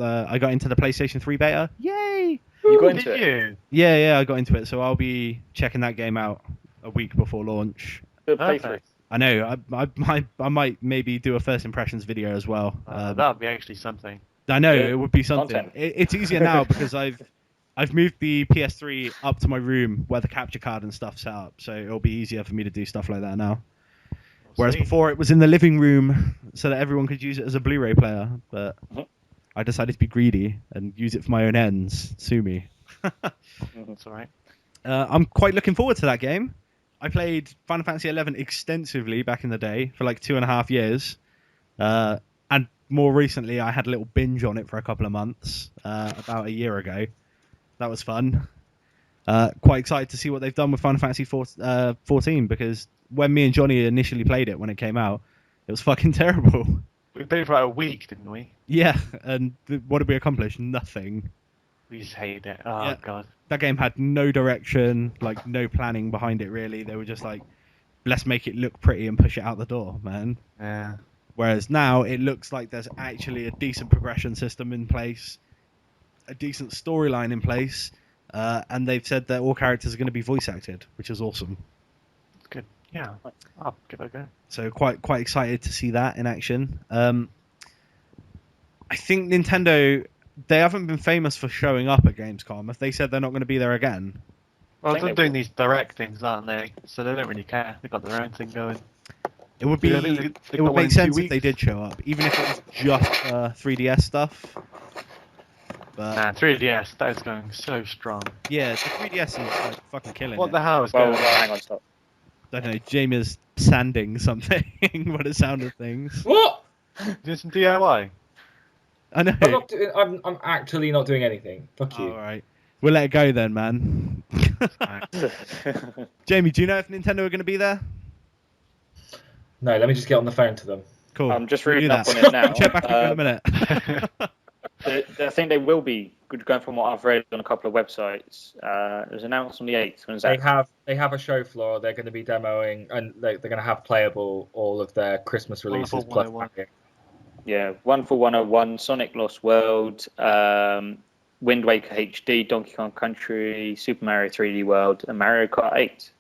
A: into the PlayStation 3 beta. Yay!
B: You got into it?
A: Yeah, I got into it. So I'll be checking that game out a week before launch.
B: Good playthrough.
A: I know. I might maybe do a first impressions video as well.
C: That would be actually something.
A: I know it would be something. It's easier now because I've moved the PS3 up to my room where the capture card and stuff's set up, so it'll be easier for me to do stuff like that now. Whereas before it was in the living room so that everyone could use it as a Blu-ray player, but I decided to be greedy and use it for my own ends. Sue me.
C: That's all right.
A: I'm quite looking forward to that game. I played Final Fantasy XI extensively back in the day for like 2.5 years. And more recently, I had a little binge on it for a couple of months, about a year ago. That was fun. Quite excited to see what they've done with Final Fantasy 14, because when me and Gianni initially played it when it came out, it was fucking terrible.
C: We played for about a week, didn't we?
A: Yeah, and what did we accomplish? Nothing.
C: We just hated it. Oh, God.
A: That game had no direction, like no planning behind it, really. They were just like, let's make it look pretty and push it out the door, man.
C: Yeah.
A: Whereas now it looks like there's actually a decent progression system in place, a decent storyline in place, and they've said that all characters are going to be voice acted, which is awesome.
C: Good. Yeah, I'll give it a go.
A: So quite excited to see that in action. I think Nintendo, they haven't been famous for showing up at Gamescom. Have they said they're not going to be there again?
C: Well, they're doing these direct things, aren't they? So they don't really care. They've got their own thing going.
A: It would be. It would make sense if they did show up, even if it was just 3DS stuff. But
C: 3DS, that is going so strong.
A: Yeah, the 3DS is like fucking killing it.
C: What the hell is going on?
B: Hang on, stop.
A: I don't know. Jaime is sanding something. What a sound of things.
D: What?
C: Do some DIY.
A: I know.
D: I'm actually not doing anything. Fuck you.
A: All right. We'll let it go then, man. Jamie, do you know if Nintendo are going to be there?
D: No, let me just get on the phone to them.
A: Cool.
B: I'm just reading up on it now.
A: Check back in a minute.
B: I think they will be, going from what I've read on a couple of websites. It was announced on the 8th. When is that?
D: They have a show floor. They're going to be demoing, and they're going to have playable all of their Christmas releases. Plus,
B: yeah, Wonderful 101, Sonic Lost World, Wind Waker HD, Donkey Kong Country, Super Mario 3D World, and Mario Kart 8.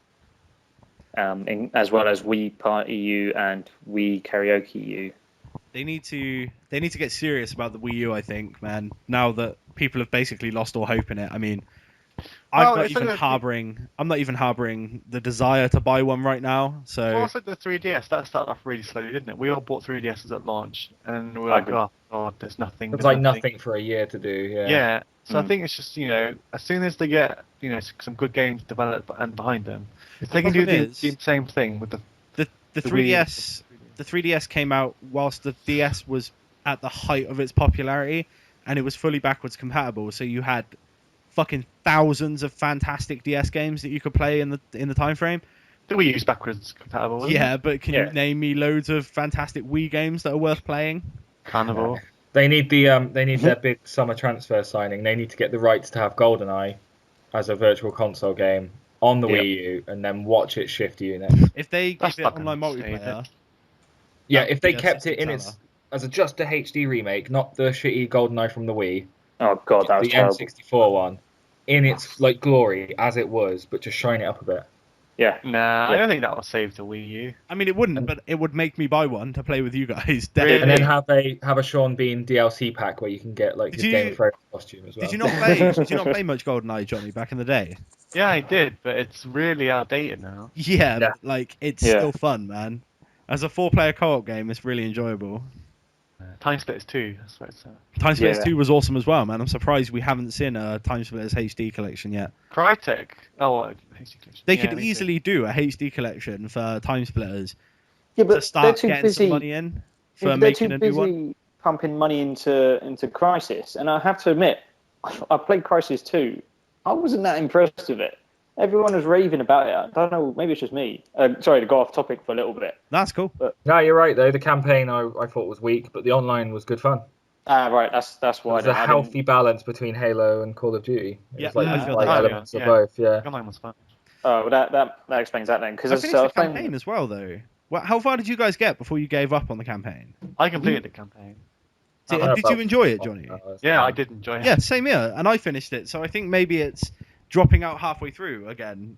B: As well as Wii Party U and Wii Karaoke U.
A: They need to get serious about the Wii U, I think, man. Now that people have basically lost all hope in it. I mean, I'm not even harboring the desire to buy one right now. So
C: also the 3DS, that started off really slowly, didn't it? We all bought 3DSs at launch, and we were like, oh god, there's nothing.
D: It's like nothing for a year to do.
C: Yeah. So I think it's just, as soon as they get some good games developed and behind them, if they can do the same thing with the
A: 3DS. The 3DS came out whilst the DS was at the height of its popularity, and it was fully backwards compatible. So you had fucking thousands of fantastic DS games that you could play in the time frame.
C: The Wii U's backwards compatible.
A: Yeah, but can you name me loads of fantastic Wii games that are worth playing?
C: Carnival.
D: They need their big summer transfer signing. They need to get the rights to have GoldenEye as a virtual console game on the Wii U, and then watch it shift units.
A: If they give it online multiplayer.
D: Yeah, if they kept it in as just a HD remake, not the shitty GoldenEye from the Wii.
B: Oh god, that was terrible.
D: The N64 one, in its glory as it was, but just shine it up a bit.
B: Yeah.
C: Nah, I don't think that will save the Wii U.
A: I mean, it wouldn't, but it would make me buy one to play with you guys.
D: Really? And then have a Sean Bean DLC pack where you can get his Game of Thrones costume as well.
A: Did you not play much GoldenEye, Johnny, back in the day?
C: Yeah, I did, but it's really outdated now.
A: Yeah. But, it's still fun, man. As a 4-player co-op game, it's really enjoyable.
C: Time Splitters 2. That's what it's
A: Time Splitters 2 was awesome as well, man. I'm surprised we haven't seen a Time Splitters HD collection yet.
C: Crytek. Oh, HD collection.
A: They could easily do a HD collection for Time Splitters.
B: Yeah, but
A: to start getting some money in for making a new one.
B: Pumping money into Crysis, and I have to admit, I played Crysis 2. I wasn't that impressed with it. Everyone was raving about it. I don't know, maybe it's just me. Sorry to go off topic for a little bit.
A: That's cool.
B: But,
D: no, you're right though. The campaign I thought was weak, but the online was good fun.
B: Right. That's why.
D: There's a healthy balance between Halo and Call of Duty.
A: Yeah,
D: elements of both. Yeah.
C: Online was fun.
B: Oh, well, that explains that then. Because
A: I finished the campaign as well, though. Well, how far did you guys get before you gave up on the campaign?
C: I completed the campaign.
A: Did you enjoy it, Johnny?
C: Yeah, I did enjoy it.
A: Yeah, same here, and I finished it. So I think maybe it's dropping out halfway through again.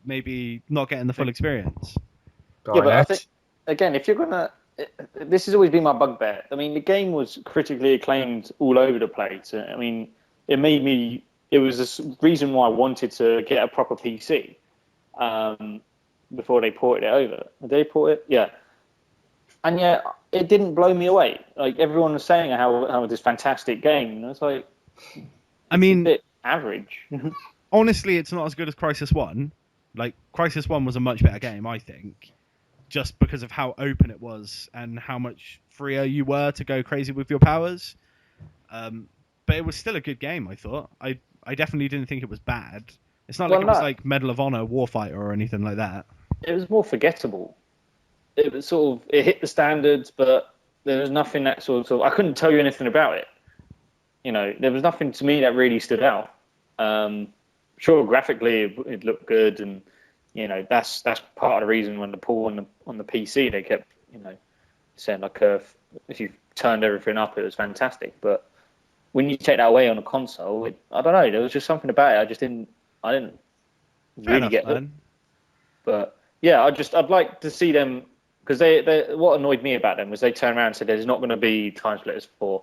A: Maybe not getting the full experience.
B: Yeah, but I think again, if you're gonna, this has always been my bugbear. I mean, the game was critically acclaimed all over the place. I mean, it was a reason why I wanted to get a proper PC before they ported it over. Did they port it? Yeah. And yet, it didn't blow me away. Like, everyone was saying how this fantastic game. And it's like,
A: I mean,
B: a bit average.
A: Honestly, it's not as good as Crysis 1. Like, Crysis 1 was a much better game, I think. Just because of how open it was and how much freer you were to go crazy with your powers. But it was still a good game, I thought. I definitely didn't think it was bad. It's not like it was like Medal of Honor Warfighter or anything like that.
B: It was more forgettable. It was it hit the standards, but there was nothing that I couldn't tell you anything about it. There was nothing to me that really stood out. Sure, graphically it looked good, and that's part of the reason when the pool on the PC they kept saying if you turned everything up it was fantastic, but when you take that away on a console, I don't know, there was just something about it I didn't really get it. But yeah, I'd like to see them, because they what annoyed me about them was they turned around and said there's not going to be Time Splitters 4.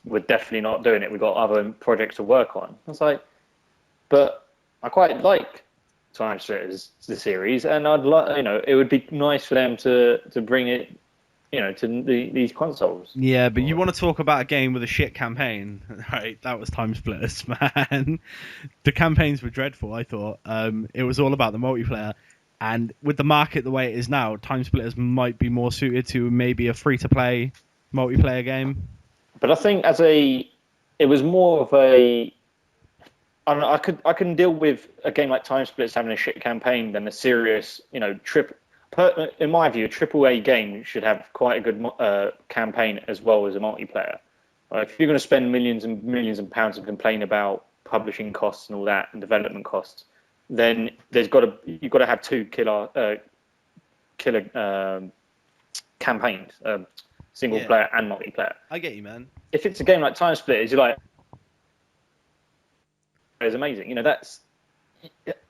B: We're definitely not doing it. We've got other projects to work on. I was like, but I quite like Time Splitters, the series, and I'd like, it would be nice for them to bring it, to these consoles.
A: Yeah, but you want to talk about a game with a shit campaign, right? That was Time Splitters, man. The campaigns were dreadful, I thought. It was all about the multiplayer. And with the market the way it is now, Time Splitters might be more suited to maybe a free-to-play multiplayer game.
B: But I think it was more of a... I can deal with a game like Time Splitters having a shit campaign than a serious, in my view, a AAA game should have quite a good campaign as well as a multiplayer. If you're going to spend millions and millions of pounds and complain about publishing costs and all that and development costs, then you've got to have two killer campaigns, single player and multiplayer.
A: I get you, man.
B: If it's a game like Time Splitters, you're like, it's amazing,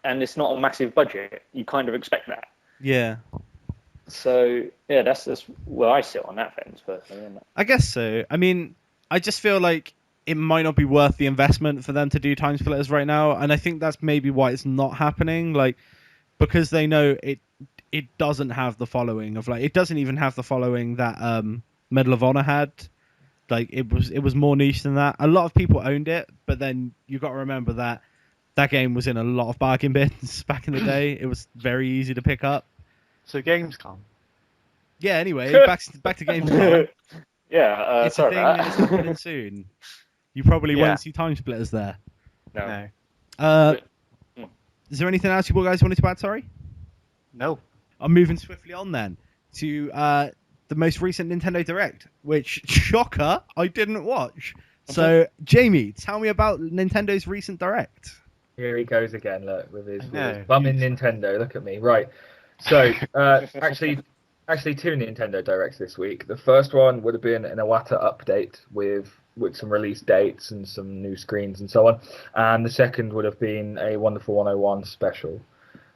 B: and it's not a massive budget. You kind of expect that.
A: Yeah.
B: So yeah, that's where I sit on that fence personally.
A: I guess so. I mean, I just feel like it might not be worth the investment for them to do Time Splitters right now, and I think that's maybe why it's not happening. Like, because they know it doesn't have the following of it doesn't even have the following that Medal of Honor had. Like, it was more niche than that. A lot of people owned it, but then you got to remember that game was in a lot of bargain bins back in the day. It was very easy to pick up.
C: So Gamescom.
A: Yeah. Anyway, back to Gamescom.
B: Yeah,
A: it's a thing and it's happening soon. You probably won't see Time Splitters there.
B: No.
A: Is there anything else you guys wanted to add? Sorry.
C: No.
A: I'm moving swiftly on then to the most recent Nintendo Direct, which, shocker, I didn't watch. So, Jamie, tell me about Nintendo's recent Direct.
D: Here he goes again, look, with his bum in Nintendo. Look at me. Right. So, actually, two Nintendo Directs this week. The first one would have been an Iwata update with some release dates and some new screens and so on. And the second would have been a Wonderful 101 special.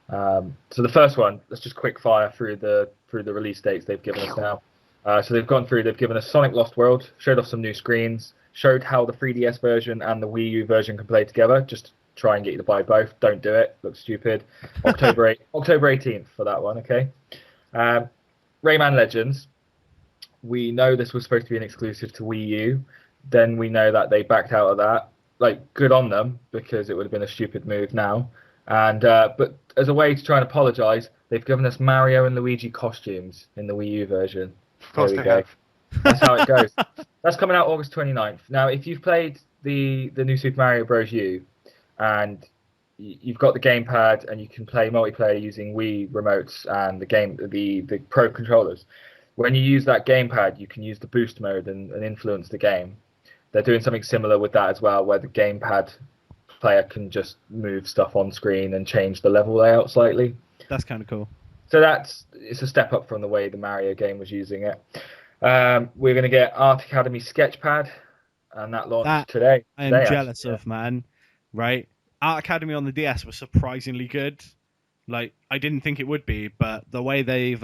D: So the first one, let's just quick fire through the release dates they've given us now. So they've given us Sonic Lost World, showed off some new screens, showed how the 3DS version and the Wii U version can play together. Just try and get you to buy both. Don't do it. Looks stupid. October 18th for that one, okay? Rayman Legends. We know this was supposed to be an exclusive to Wii U. Then we know that they backed out of that. Good on them, because it would have been a stupid move now. And but as a way to try and apologise, they've given us Mario and Luigi costumes in the Wii U version.
C: Of course they have.
D: That's how it goes. That's coming out August 29th. Now, if you've played the new Super Mario Bros. U, and you've got the gamepad and you can play multiplayer using Wii remotes and the Pro controllers, when you use that gamepad, you can use the boost mode and influence the game. They're doing something similar with that as well, where the gamepad player can just move stuff on screen and change the level layout slightly.
A: That's kind of cool.
D: So it's a step up from the way the Mario game was using it. We're going to get Art Academy Sketchpad, and that launched today.
A: I am jealous of, man. Right? Art Academy on the DS was surprisingly good. I didn't think it would be, but the way they've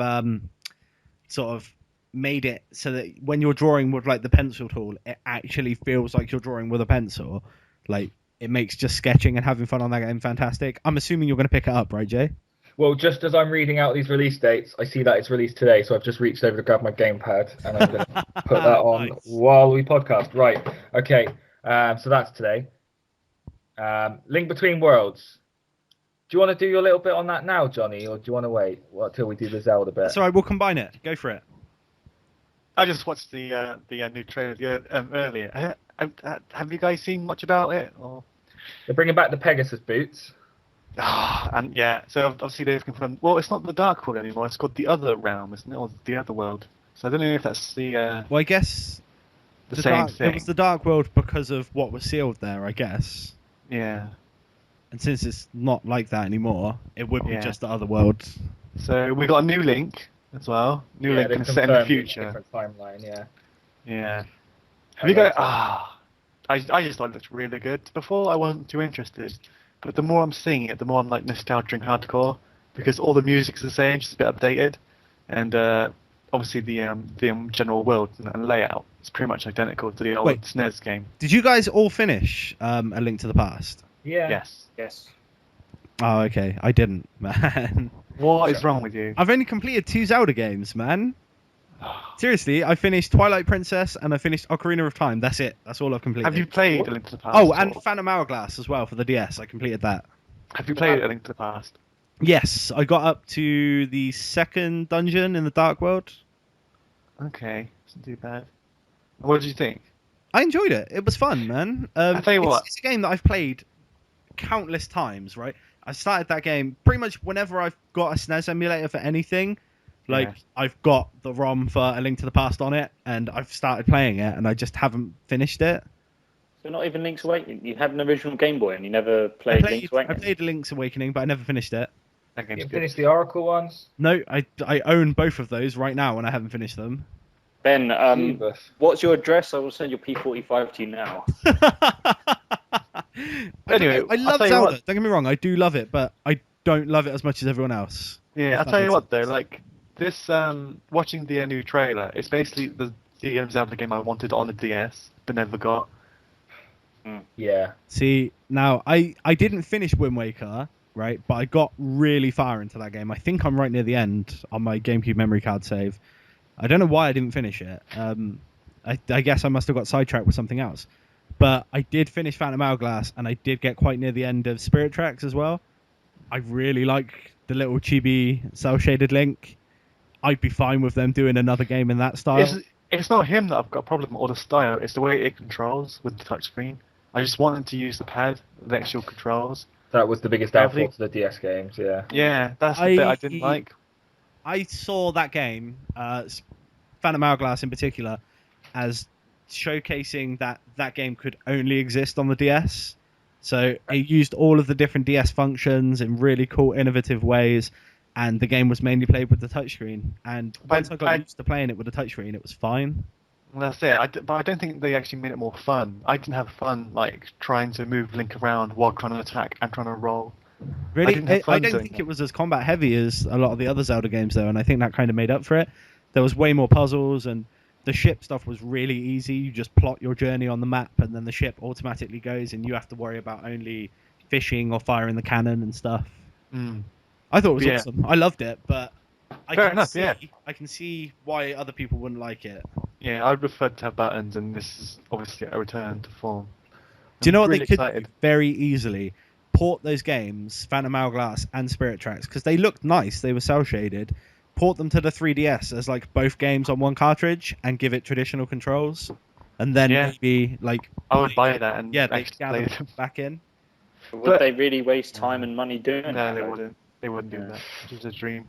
A: sort of made it so that when you're drawing with the pencil tool, it actually feels like you're drawing with a pencil. It makes just sketching and having fun on that game fantastic. I'm assuming you're going to pick it up, right, Jay?
D: Well, just as I'm reading out these release dates, I see that it's released today, so I've just reached over to grab my gamepad, and I'm going to put that on while we podcast. Right, okay, so that's today. Link Between Worlds. Do you want to do your little bit on that now, Johnny, or do you want to wait until we do the Zelda bit?
A: That's all right, we'll combine it. Go for it.
C: I just watched the new trailer earlier. Have you guys seen much about it? Or?
D: They're bringing back the Pegasus boots.
C: And yeah, so obviously they've confirmed. Well, it's not the Dark World anymore. It's called the Other Realm, isn't it? Or the Other World. So I don't know if that's the.
A: Well, I guess
C: the same thing.
A: It was the Dark World because of what was sealed there, I guess.
C: Yeah.
A: And since it's not like that anymore, it would be just the Other World.
C: So we got a new Link as well. New Link can set in the future.
D: Different timeline, yeah.
C: Yeah. Have you guys? I just thought it looked really good. Before I wasn't too interested, but the more I'm seeing it, the more I'm nostalgic and hardcore, because all the music's the same, just a bit updated, and obviously the general world and layout is pretty much identical to the old SNES game.
A: Did you guys all finish A Link to the Past?
D: Yeah.
B: Yes.
A: Oh, okay. I didn't, man.
C: What is wrong with you?
A: I've only completed 2 Zelda games, man. Seriously, I finished Twilight Princess and I finished Ocarina of Time. That's it. That's all I've completed.
C: Have you played A Link to the Past?
A: Oh, and Phantom Hourglass as well for the DS. I completed that.
C: Have you played A Link to the Past?
A: Yes, I got up to the 2nd dungeon in the Dark World.
C: Okay, isn't too bad. What did you think?
A: I enjoyed it. It was fun, man.
C: I tell you what.
A: It's a game that I've played countless times, right? I started that game pretty much whenever I've got a SNES emulator for anything. Like, I've got the ROM for A Link to the Past on it, and I've started playing it, and I just haven't finished it.
B: So not even Link's Awakening? You had an original Game Boy and you never played Link's Awakening?
A: I played Link's Awakening, but I never finished it.
D: You finished the Oracle ones?
A: No, I own both of those right now, and I haven't finished them.
B: Ben, what's your address? I will send your P45 to you now.
A: Anyway, I love Zelda. Don't get me wrong, I do love it, but I don't love it as much as everyone else.
C: Yeah, I'll tell you what though, like this, watching the new trailer, it's basically the Zelda game I wanted on the DS, but never got.
D: Yeah.
A: See, now I didn't finish Wind Waker, right? But I got really far into that game. I think I'm right near the end on my GameCube memory card save. I don't know why I didn't finish it. I guess I must have got sidetracked with something else. But I did finish Phantom Hourglass, and I did get quite near the end of Spirit Tracks as well. I really like the little chibi cel-shaded Link. I'd be fine with them doing another game in that style.
C: It's not him that I've got a problem or the style. It's the way it controls with the touchscreen. I just wanted to use the pad, the actual controls.
D: That was the biggest downfall to the DS games, yeah.
C: Yeah, that's the bit I didn't like.
A: I saw that game, Phantom Hourglass in particular, as showcasing that game could only exist on the DS. So it used all of the different DS functions in really cool, innovative ways, and the game was mainly played with the touchscreen. And once I got used to playing it with the touchscreen, it was fine.
C: Well, that's it. But I don't think they actually made it more fun. I didn't have fun like trying to move Link around while trying to attack and trying to roll.
A: Really, I don't think it was as combat heavy as a lot of the other Zelda games, though, and I think that kind of made up for it. There was way more puzzles, and the ship stuff was really easy. You just plot your journey on the map, and then the ship automatically goes, and you have to worry about only fishing or firing the cannon and stuff. I thought it was awesome. I loved it, but I can see why other people wouldn't like it.
C: Yeah, I prefer to have buttons, and this is obviously a return to form.
A: Do you know what they could do very easily? Port those games, Phantom Hourglass and Spirit Tracks, because they looked nice. They were cel-shaded. Port them to the 3DS as like both games on one cartridge and give it traditional controls, and then maybe like
C: I would buy that and
A: they gather them back in.
B: Would they really waste time and money doing that?
C: No, they wouldn't. They wouldn't do that. It's a dream.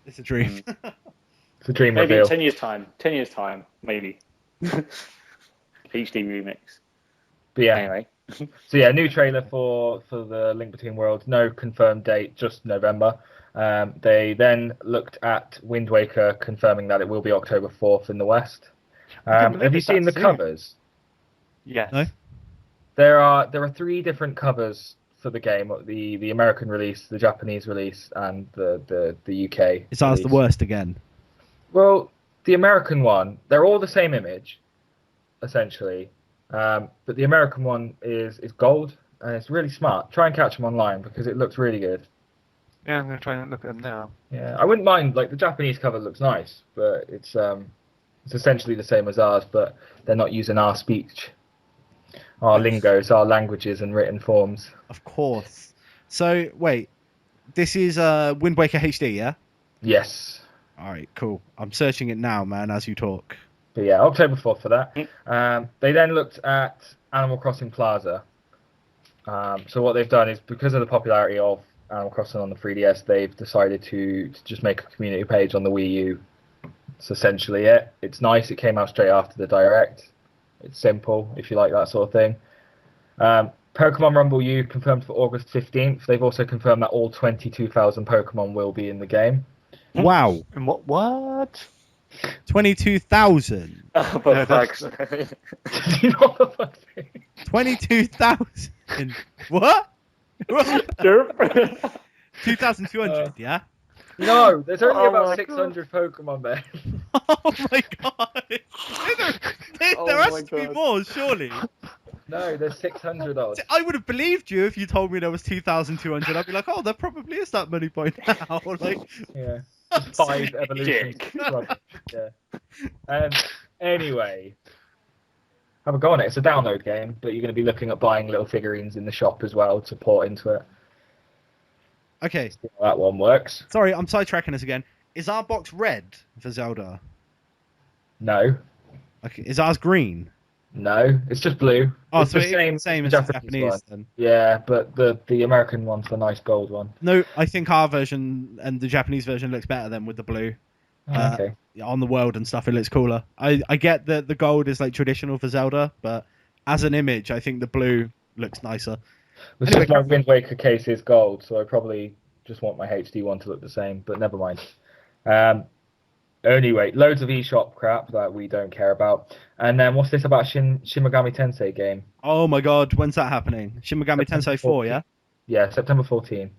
A: It's a dream.
D: It's a dream.
B: Maybe
D: reveal.
B: 10 years time. 10 years time, maybe. HD remix.
D: But yeah.
B: Anyway.
D: So yeah, new trailer for the Link Between Worlds. No confirmed date, just November. They then looked at Wind Waker, confirming that it will be October 4th in the West. Have you seen the covers?
C: Yes.
A: No?
D: There are 3 different covers for the game: the American release, the Japanese release, and the UK.
A: Is ours the worst again?
D: Well, the American one, they're all the same image, essentially. But the American one is gold, and it's really smart. Try and catch them online because it looks really good.
C: Yeah, I'm going to try and look at them now.
D: Yeah, I wouldn't mind. Like the Japanese cover looks nice, but it's essentially the same as ours, but they're not using our speech, our lingos, our languages, and written forms.
A: Of course. So wait, this is Wind Waker HD, yeah?
D: Yes.
A: All right, cool. I'm searching it now, man, as you talk.
D: But yeah, October 4th for that. They then looked at Animal Crossing Plaza. So what they've done is, because of the popularity of Animal Crossing on the 3DS, they've decided to just make a community page on the Wii U. It's essentially it. It's nice. It came out straight after the Direct. It's simple, if you like that sort of thing. Pokemon Rumble U confirmed for August 15th. They've also confirmed that all 22,000 Pokemon will be in the game.
A: Wow.
C: And what?
A: 22,000.
B: Oh, for fuck's sake.
A: 22,000. What? 2,200, yeah?
D: No, there's only about 600 Pokemon there.
A: Oh my god. There has to be more, surely.
D: No, there's 600 odd.
A: I would have believed you if you told me there was 2,200. I'd be like, oh, there probably is that many by now. Like,
D: yeah. 5 evolutions. Yeah. Anyway, have a go on it. It's a download game, but you're going to be looking at buying little figurines in the shop as well to port into it.
A: Okay.
D: See how that one works.
A: Sorry, I'm sidetracking us again. Is our box red for Zelda?
D: No.
A: Okay. Is ours green?
D: No, it's just blue.
A: Oh,
D: it's
A: so
D: the
A: it's same as the Japanese
D: one.
A: then.
D: Yeah, but the American one's the nice gold one.
A: No, I think our version and the Japanese version looks better than with the blue.
D: Okay.
A: On the world and stuff, it looks cooler. I get that the gold is like traditional for Zelda, but as an image, I think the blue looks nicer.
D: It's just my Wind Waker case is gold, so I probably just want my HD one to look the same, but never mind. Anyway, loads of eShop crap that we don't care about. And then what's this about Shin Megami Tensei game?
A: Oh my god, when's that happening? Shin Megami Tensei 4, yeah?
D: Yeah, September 14th.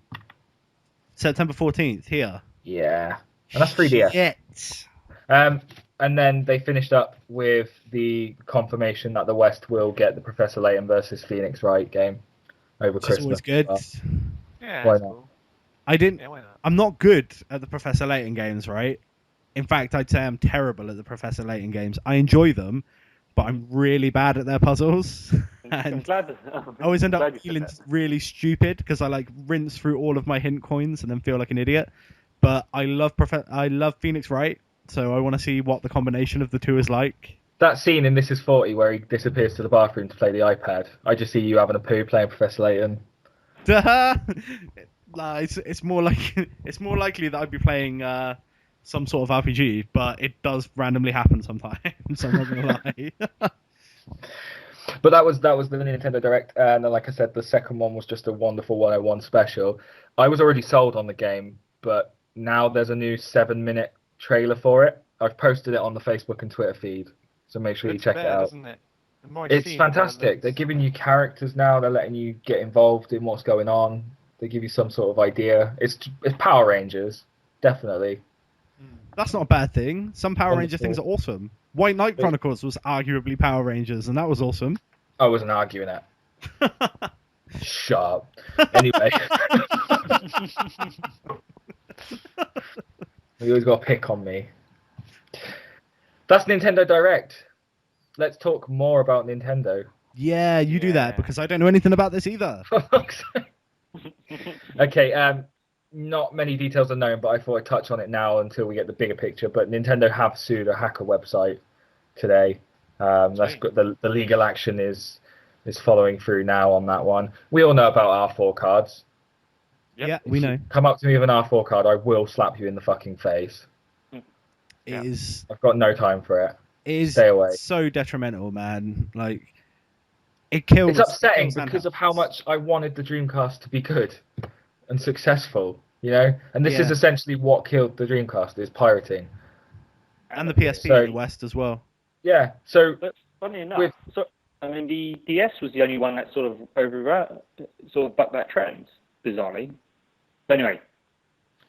A: September 14th, here.
D: Yeah. And that's 3DS.
A: Shit.
D: And then they finished up with the confirmation that the West will get the Professor Layton versus Phoenix Wright game over Christmas.
A: Always good.
C: Yeah,
D: Why
C: that's
D: not?
C: cool.
A: Yeah,
C: why not?
A: I'm not good at the Professor Layton games, right? In fact, I'd say I'm terrible at the Professor Layton games. I enjoy them, but I'm really bad at their puzzles.
B: I'm glad.
A: I always end up feeling really stupid because I like rinse through all of my hint coins and then feel like an idiot. But I love Phoenix Wright, so I want to see what the combination of the two is like.
D: That scene in This Is 40 where he disappears to the bathroom to play the iPad. I just see you having a poo playing Professor Layton.
A: Nah, it's more likely that I'd be playing some sort of RPG, but it does randomly happen sometimes. So I'm not gonna lie.
D: But that was the Nintendo Direct, and like I said, the second one was just a wonderful 101 special. I was already sold on the game, but now there's a new 7-minute trailer for it. I've posted it on the Facebook and Twitter feed, so make sure you check it out.
C: Isn't it?
D: It's fantastic. They're giving you characters now. They're letting you get involved in what's going on. They give you some sort of idea. It's Power Rangers, definitely.
A: That's not a bad thing. Some Power Ranger things are awesome. White Knight Chronicles was arguably Power Rangers, and that was awesome.
D: I wasn't arguing it. Shut up. Anyway. You always got to pick on me. That's Nintendo Direct. Let's talk more about Nintendo.
A: Yeah, you do that, because I don't know anything about this either.
D: Okay, not many details are known, but I thought I'd touch on it now until we get the bigger picture. But Nintendo have sued a hacker website today. That's good. The legal action is following through now on that one. We all know about R4 cards.
C: Yep.
A: Yeah, we know.
D: Come up to me with an R4 card, I will slap you in the fucking face. I've got no time for it. Stay away.
A: So detrimental, man. Like, it kills.
D: It's upsetting because of how much I wanted the Dreamcast to be good and successful, you know. And this is essentially what killed the Dreamcast: is pirating.
A: And the PSP in the West as well.
D: Yeah. So,
B: but funny enough, the DS was the only one that sort of bucked that trend, bizarrely. But anyway.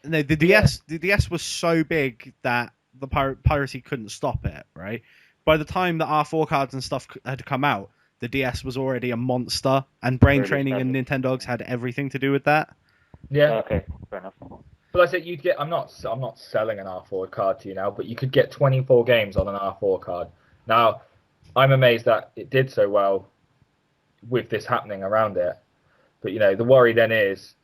A: No, the DS was so big that the piracy couldn't stop it, right? By the time the R4 cards and stuff had come out, the DS was already a monster, and Brain Training and Nintendogs had everything to do with that.
D: Yeah.
B: Okay, fair enough.
D: But I said you'd get. I'm not selling an R4 card to you now, but you could get 24 games on an R4 card. Now, I'm amazed that it did so well with this happening around it. But you know, the worry then is,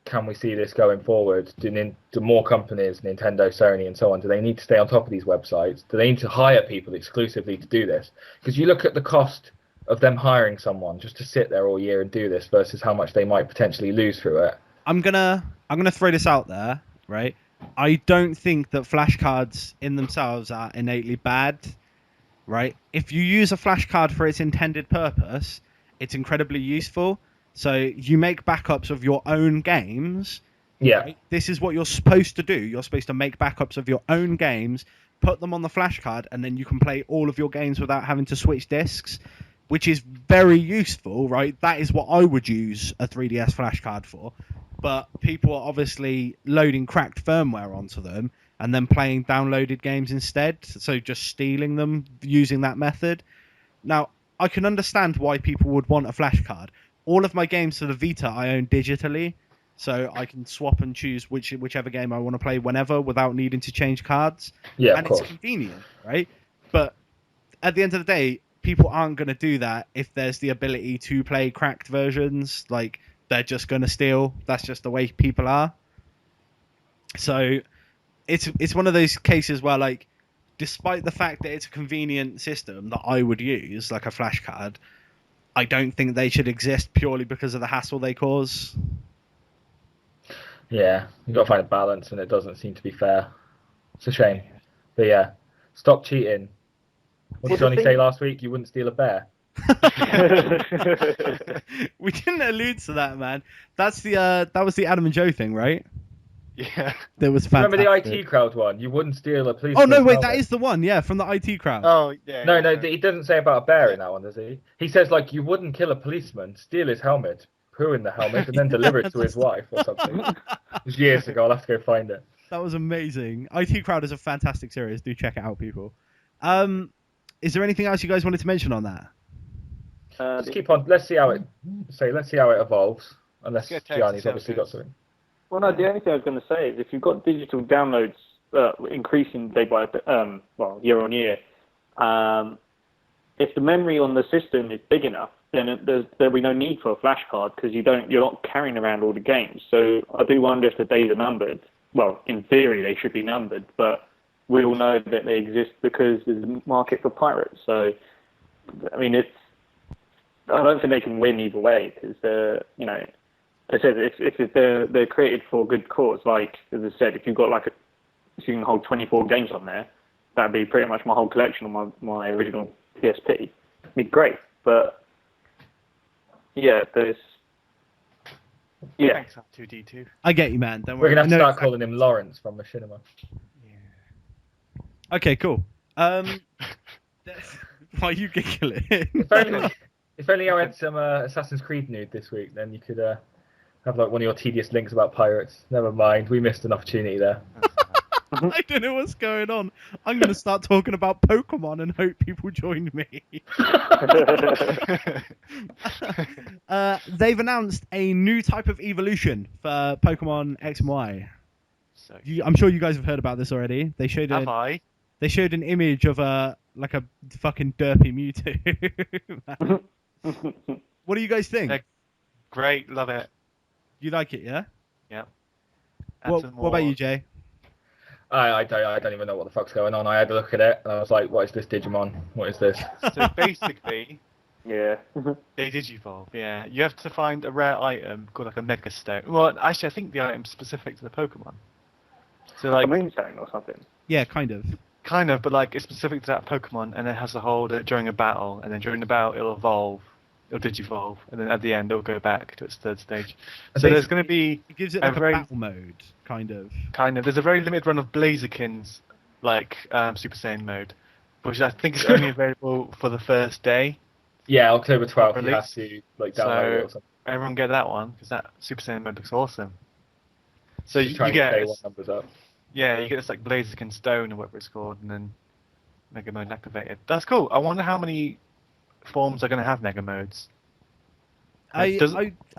D: can we see this going forward? Do more companies, Nintendo, Sony, and so on, do they need to stay on top of these websites? Do they need to hire people exclusively to do this? Because you look at the cost of them hiring someone just to sit there all year and do this versus how much they might potentially lose through it. I'm gonna
A: throw this out there, right? I don't think that flashcards in themselves are innately bad, right? If you use a flashcard for its intended purpose, it's incredibly useful. So you make backups of your own games.
D: Yeah.
A: Right? This is what you're supposed to do. You're supposed to make backups of your own games, put them on the flashcard, and then you can play all of your games without having to switch discs, which is very useful, right? That is what I would use a 3DS flashcard for. But people are obviously loading cracked firmware onto them and then playing downloaded games instead. So just stealing them using that method. Now, I can understand why people would want a flashcard. All of my games for the Vita I own digitally, so I can swap and choose whichever game I want to play whenever without needing to change cards.
D: Yeah,
A: and it's convenient, right? But at the end of the day, people aren't going to do that if there's the ability to play cracked versions. Like, they're just going to steal. That's just the way people are. So it's one of those cases where, like, despite the fact that it's a convenient system that I would use, like a flashcard, I don't think they should exist purely because of the hassle they cause.
D: Yeah, you've got to find a balance, and it doesn't seem to be fair. It's a shame. But yeah, stop cheating. What did Johnny say last week? You wouldn't steal a bear.
A: We didn't allude to that, man. That was the Adam and Joe thing, right?
C: Yeah.
A: That was fantastic.
D: Remember the IT crowd one? You wouldn't steal a police.
A: Oh no, wait, that is the one. Yeah, from the IT crowd.
C: Oh yeah.
D: No, he doesn't say about a bear in that one, does he? He says like you wouldn't kill a policeman, steal his helmet, poo in the helmet, and then deliver it to his wife or something. It was years ago. I'll have to go find it.
A: That was amazing. IT crowd is a fantastic series. Do check it out, people. Is there anything else you guys wanted to mention on that?
D: Let's keep on. Let's see how it evolves. Unless Gianni's obviously got something.
B: Well, no. The only thing I was going to say is if you've got digital downloads increasing day by year on year, if the memory on the system is big enough, then there'll be no need for a flash card because you're not carrying around all the games. So I do wonder if the days are numbered. Well, in theory they should be numbered, but we all know that they exist because there's a market for pirates. So, I mean, I don't think they can win either way because I said if they're created for a good cause. Like as I said, if you've got if you can hold 24 games on there, that'd be pretty much my whole collection on my original PSP. It'd be great, but yeah,
C: Thanks, 2D2.
A: I get you, man. Don't
D: We're
A: worry.
D: gonna have to start calling him Lawrence from Machinima.
C: Yeah.
A: Okay, cool. Why are you giggling?
D: If only I had some Assassin's Creed nude this week, then you could have like one of your tedious links about pirates. Never mind, we missed an opportunity there.
A: I don't know what's going on. I'm going to start talking about Pokemon and hope people join me. They've announced a new type of evolution for Pokemon X and Y.
C: So,
A: I'm sure you guys have heard about this already. They showed They showed an image of a fucking derpy Mewtwo. What do you guys think?
C: Great, love it.
A: You like it, yeah?
C: Yeah.
A: What about you, Jay?
D: I don't even know what the fuck's going on. I had to look at it and I was like, what is this Digimon? What is this?
C: So basically,
B: yeah,
C: they digivolve. Yeah, you have to find a rare item called like a Mega Stone. Well, actually, I think the item's specific to the Pokemon. So like
B: a Moonstone or something.
A: Yeah, kind of.
C: Kind of, but like it's specific to that Pokemon, and it has to hold it during a battle, and then during the battle it'll evolve, it'll digivolve, and then at the end it'll go back to its third stage. So there's going to be
A: it gives it like a battle mode, kind of.
C: Kind of. There's a very limited run of Blazerkins, like Super Saiyan mode, which I think is only available for the first day.
D: Yeah, October 12th. You have to download it or something.
C: Everyone get that one because that Super Saiyan mode looks awesome. So you
D: get
C: get
D: numbers up.
C: Yeah, you get this like Blaziken Stone or whatever it's called, and then Mega Mode activated. That's cool. I wonder how many forms are going to have Mega Modes.
A: I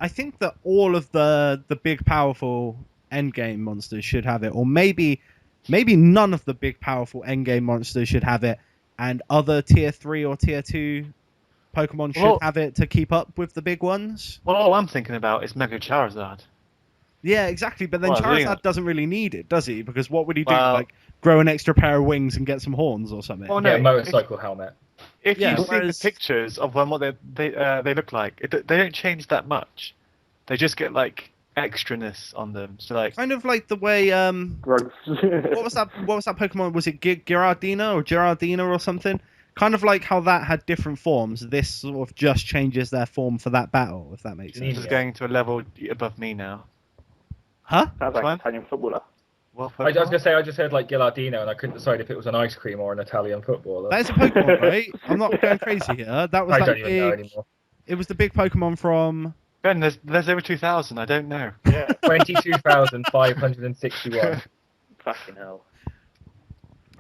A: think that all of the big powerful endgame monsters should have it, or maybe none of the big powerful endgame monsters should have it, and other tier 3 or tier 2 Pokemon should have it to keep up with the big ones.
C: Well, all I'm thinking about is Mega Charizard.
A: Yeah, exactly. But then Charizard doesn't really need it, does he? Because what would he do? Like grow an extra pair of wings and get some horns or something?
C: Oh, no,
D: yeah, motorcycle helmet.
C: If you see the pictures of what they look like, they don't change that much. They just get like extraness on them. So like
A: kind of like the way what was that Pokemon? Was it Girardina or something? Kind of like how that had different forms. This sort of just changes their form for that battle, if that makes sense.
C: He's going to a level above me now.
A: Huh?
B: Sounds like an Italian footballer.
D: I was going to say, I just heard like Gilardino and I couldn't decide if it was an ice cream or an Italian footballer.
A: That is a Pokemon, right? I'm not going crazy here. That was
D: don't even know anymore.
A: It was the big Pokemon from...
C: Ben, there's over 2,000, I don't know.
B: Yeah.
D: 22,561.
B: Fucking hell.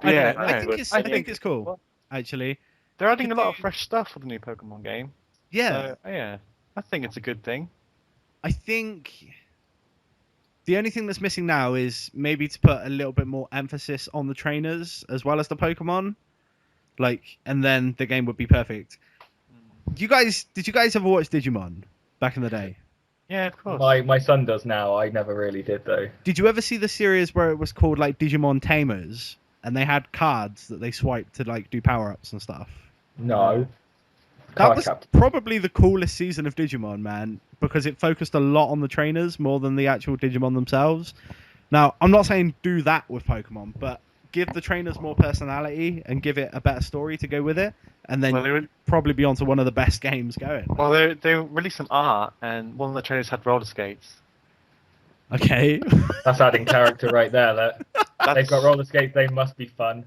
A: I think it's cool, actually.
C: They're adding a lot of fresh stuff for the new Pokemon game.
A: Yeah.
C: So, yeah, I think it's a good thing.
A: I think... The only thing that's missing now is maybe to put a little bit more emphasis on the trainers as well as the Pokemon. And then the game would be perfect. Did you guys ever watch Digimon back in the day?
C: Yeah, of course.
D: My son does now. I never really did though.
A: Did you ever see the series where it was called like Digimon Tamers? and they had cards that they swiped to like do power-ups and stuff.
D: No.
A: That was probably the coolest season of Digimon, man, because it focused a lot on the trainers more than the actual Digimon themselves. Now, I'm not saying do that with Pokemon, but give the trainers more personality and give it a better story to go with it, and then you'd probably be onto one of the best games going.
C: Well, they released some art, and one of the trainers had roller skates.
A: Okay.
D: That's adding character right there. They've got roller skates, they must be fun.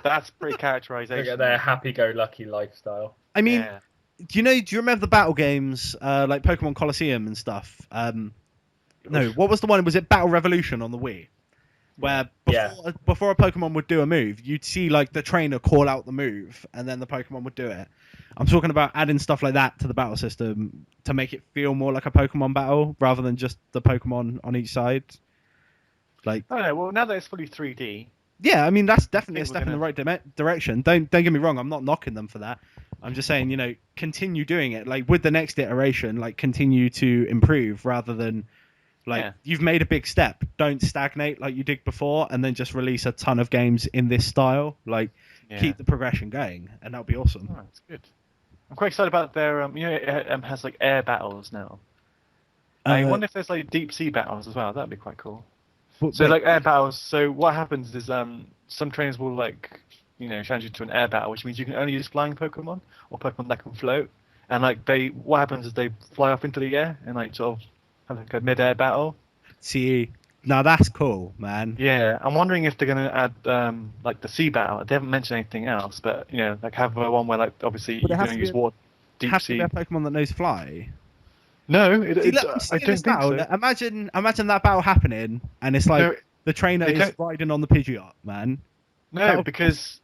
C: That's pretty characterization.
D: Look at their happy-go-lucky lifestyle.
A: I mean, do you remember the battle games, like Pokemon Colosseum and stuff? No, what was the one? Was it Battle Revolution on the Wii? Where before a Pokemon would do a move, you'd see like the trainer call out the move, and then the Pokemon would do it. I'm talking about adding stuff like that to the battle system to make it feel more like a Pokemon battle rather than just the Pokemon on each side. Like,
C: oh, well, now that it's fully 3D.
A: Yeah, I mean that's definitely a step in the right direction. Don't get me wrong, I'm not knocking them for that. I'm just saying, continue doing it. Like with the next iteration, like continue to improve rather than you've made a big step. Don't stagnate like you did before, and then just release a ton of games in this style. Like keep the progression going, and that'll be awesome.
C: Oh, that's good. I'm quite excited about their it has like air battles now. I wonder if there's like deep sea battles as well. That'd be quite cool. So like air battles. So what happens is some trainers will challenge you to an air battle, which means you can only use flying Pokemon or Pokemon that can float. And what happens is they fly off into the air and sort of have like a mid-air battle.
A: See, now that's cool, man.
C: Yeah, I'm wondering if they're gonna add the sea battle. They haven't mentioned anything else, but have one where obviously you're gonna use water, deep sea.
A: Have to be a Pokemon that knows fly.
C: No, I don't think so.
A: Imagine that battle happening, and it's like the trainer is riding on the Pidgeot, man.
C: No, because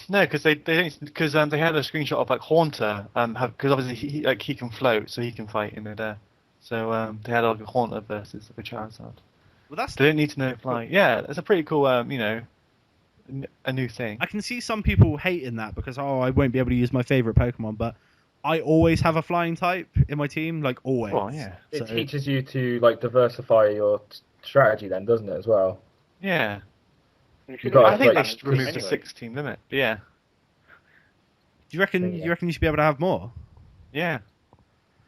C: they had a screenshot of Haunter, because obviously he can float, so he can fight in midair. So they had a Haunter versus a Charizard. Well, they don't need to know fly. Yeah, it's a pretty cool, a new thing.
A: I can see some people hating that because I won't be able to use my favorite Pokemon, but I always have a flying type in my team, always.
C: Well, yeah.
D: It teaches you to diversify your strategy, then, doesn't it, as well?
C: Yeah. I think they should remove the 6-team limit. But yeah.
A: Do you reckon you should be able to have more?
C: Yeah.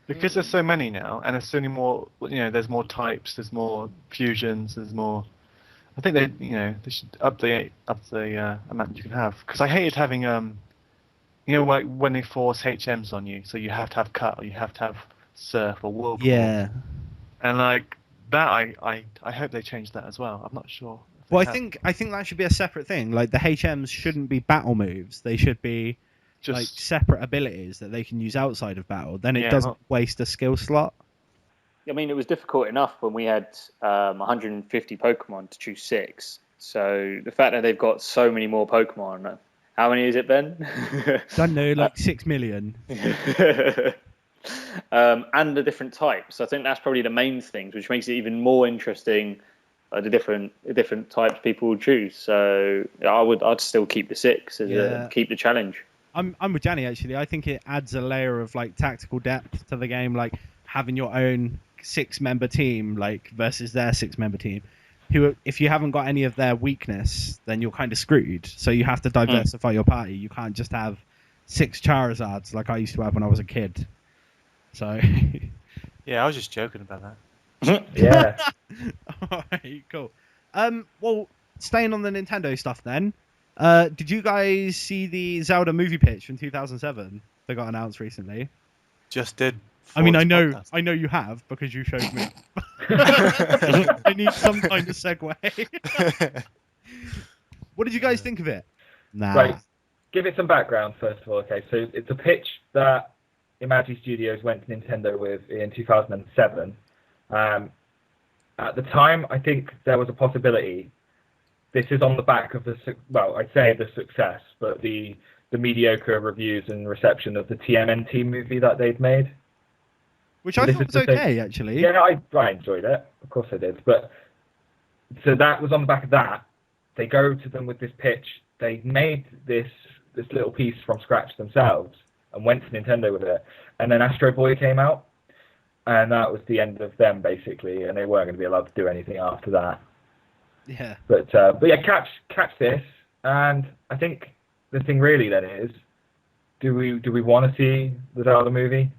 C: Because there's so many now, and there's so many more. There's more types, there's more fusions, there's more. I think they should up the amount you can have. Because I hated having when they force HMs on you, so you have to have Cut or you have to have Surf or Whirlpool.
A: Yeah.
C: And that, I hope they change that as well. I'm not sure.
A: Well, I think that should be a separate thing. Like the HMs shouldn't be battle moves; they should be just separate abilities that they can use outside of battle. Then it doesn't waste a skill slot.
B: I mean, it was difficult enough when we had 150 Pokemon to choose 6. So the fact that they've got so many more Pokemon, how many is it, Ben?
A: I don't know, 6 million.
B: And the different types. I think that's probably the main things, which makes it even more interesting. The different types people would choose. So I'd still keep the 6 keep the challenge.
A: I'm with Gianni actually. I think it adds a layer of tactical depth to the game, having your own 6-member team versus their 6-member team. Who, if you haven't got any of their weakness, then you're kind of screwed. So you have to diversify your party. You can't just have 6 Charizards like I used to have when I was a kid. So.
C: Yeah, I was just joking about
D: that. Yeah.
A: All right, cool. Well, staying on the Nintendo stuff then. Did you guys see the Zelda movie pitch from 2007 that got announced recently?
C: Just did.
A: I mean, I know you have because you showed me. I need some kind of segue. What did you guys think of it?
D: Right, give it some background first of all. Okay, so it's a pitch that Imagi Studios went to Nintendo with in 2007. At the time, I think there was a possibility. This is on the back of I'd say the success, but the mediocre reviews and reception of the TMNT movie that they'd made.
A: Which I thought was okay, actually.
D: Yeah, I enjoyed it. Of course I did. But so that was on the back of that. They go to them with this pitch. They made this little piece from scratch themselves and went to Nintendo with it. And then Astro Boy came out, and that was the end of them basically. And they weren't going to be allowed to do anything after that.
A: Yeah.
D: But yeah, catch this. And I think the thing really then is, do we want to see the Zelda movie?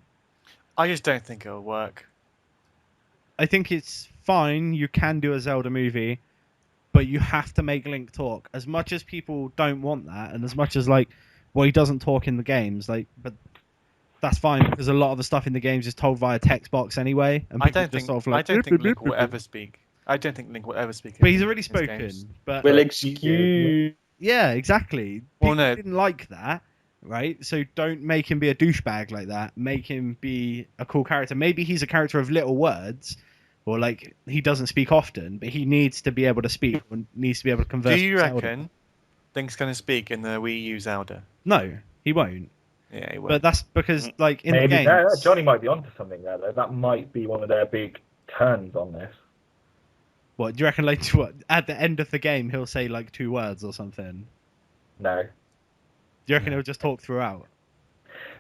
C: I just don't think it'll work.
A: I think it's fine. You can do a Zelda movie, but you have to make Link talk. As much as people don't want that, and as much as he doesn't talk in the games, but that's fine because a lot of the stuff in the games is told via text box anyway. And
C: I don't think Link will ever speak. I don't think Link will ever speak.
A: But he's already spoken. But
B: will excuse.
A: Yeah, exactly.
C: Well,
A: People
C: no.
A: didn't like that, right? So don't make him be a douchebag like that. Make him be a cool character. Maybe he's a character of little words, or he doesn't speak often, but he needs to be able to speak and needs to be able to converse.
C: Do you
A: with Zelda.
C: reckon Link's going to speak in the Wii U Zelda?
A: No, he won't.
C: Yeah, he won't.
A: But that's because in
D: Maybe
A: the games,
D: Johnny might be onto something there, though. That might be one of their big turns on this.
A: What do you reckon? At the end of the game, he'll say 2 words or something.
D: No.
A: Do you reckon he'll just talk throughout?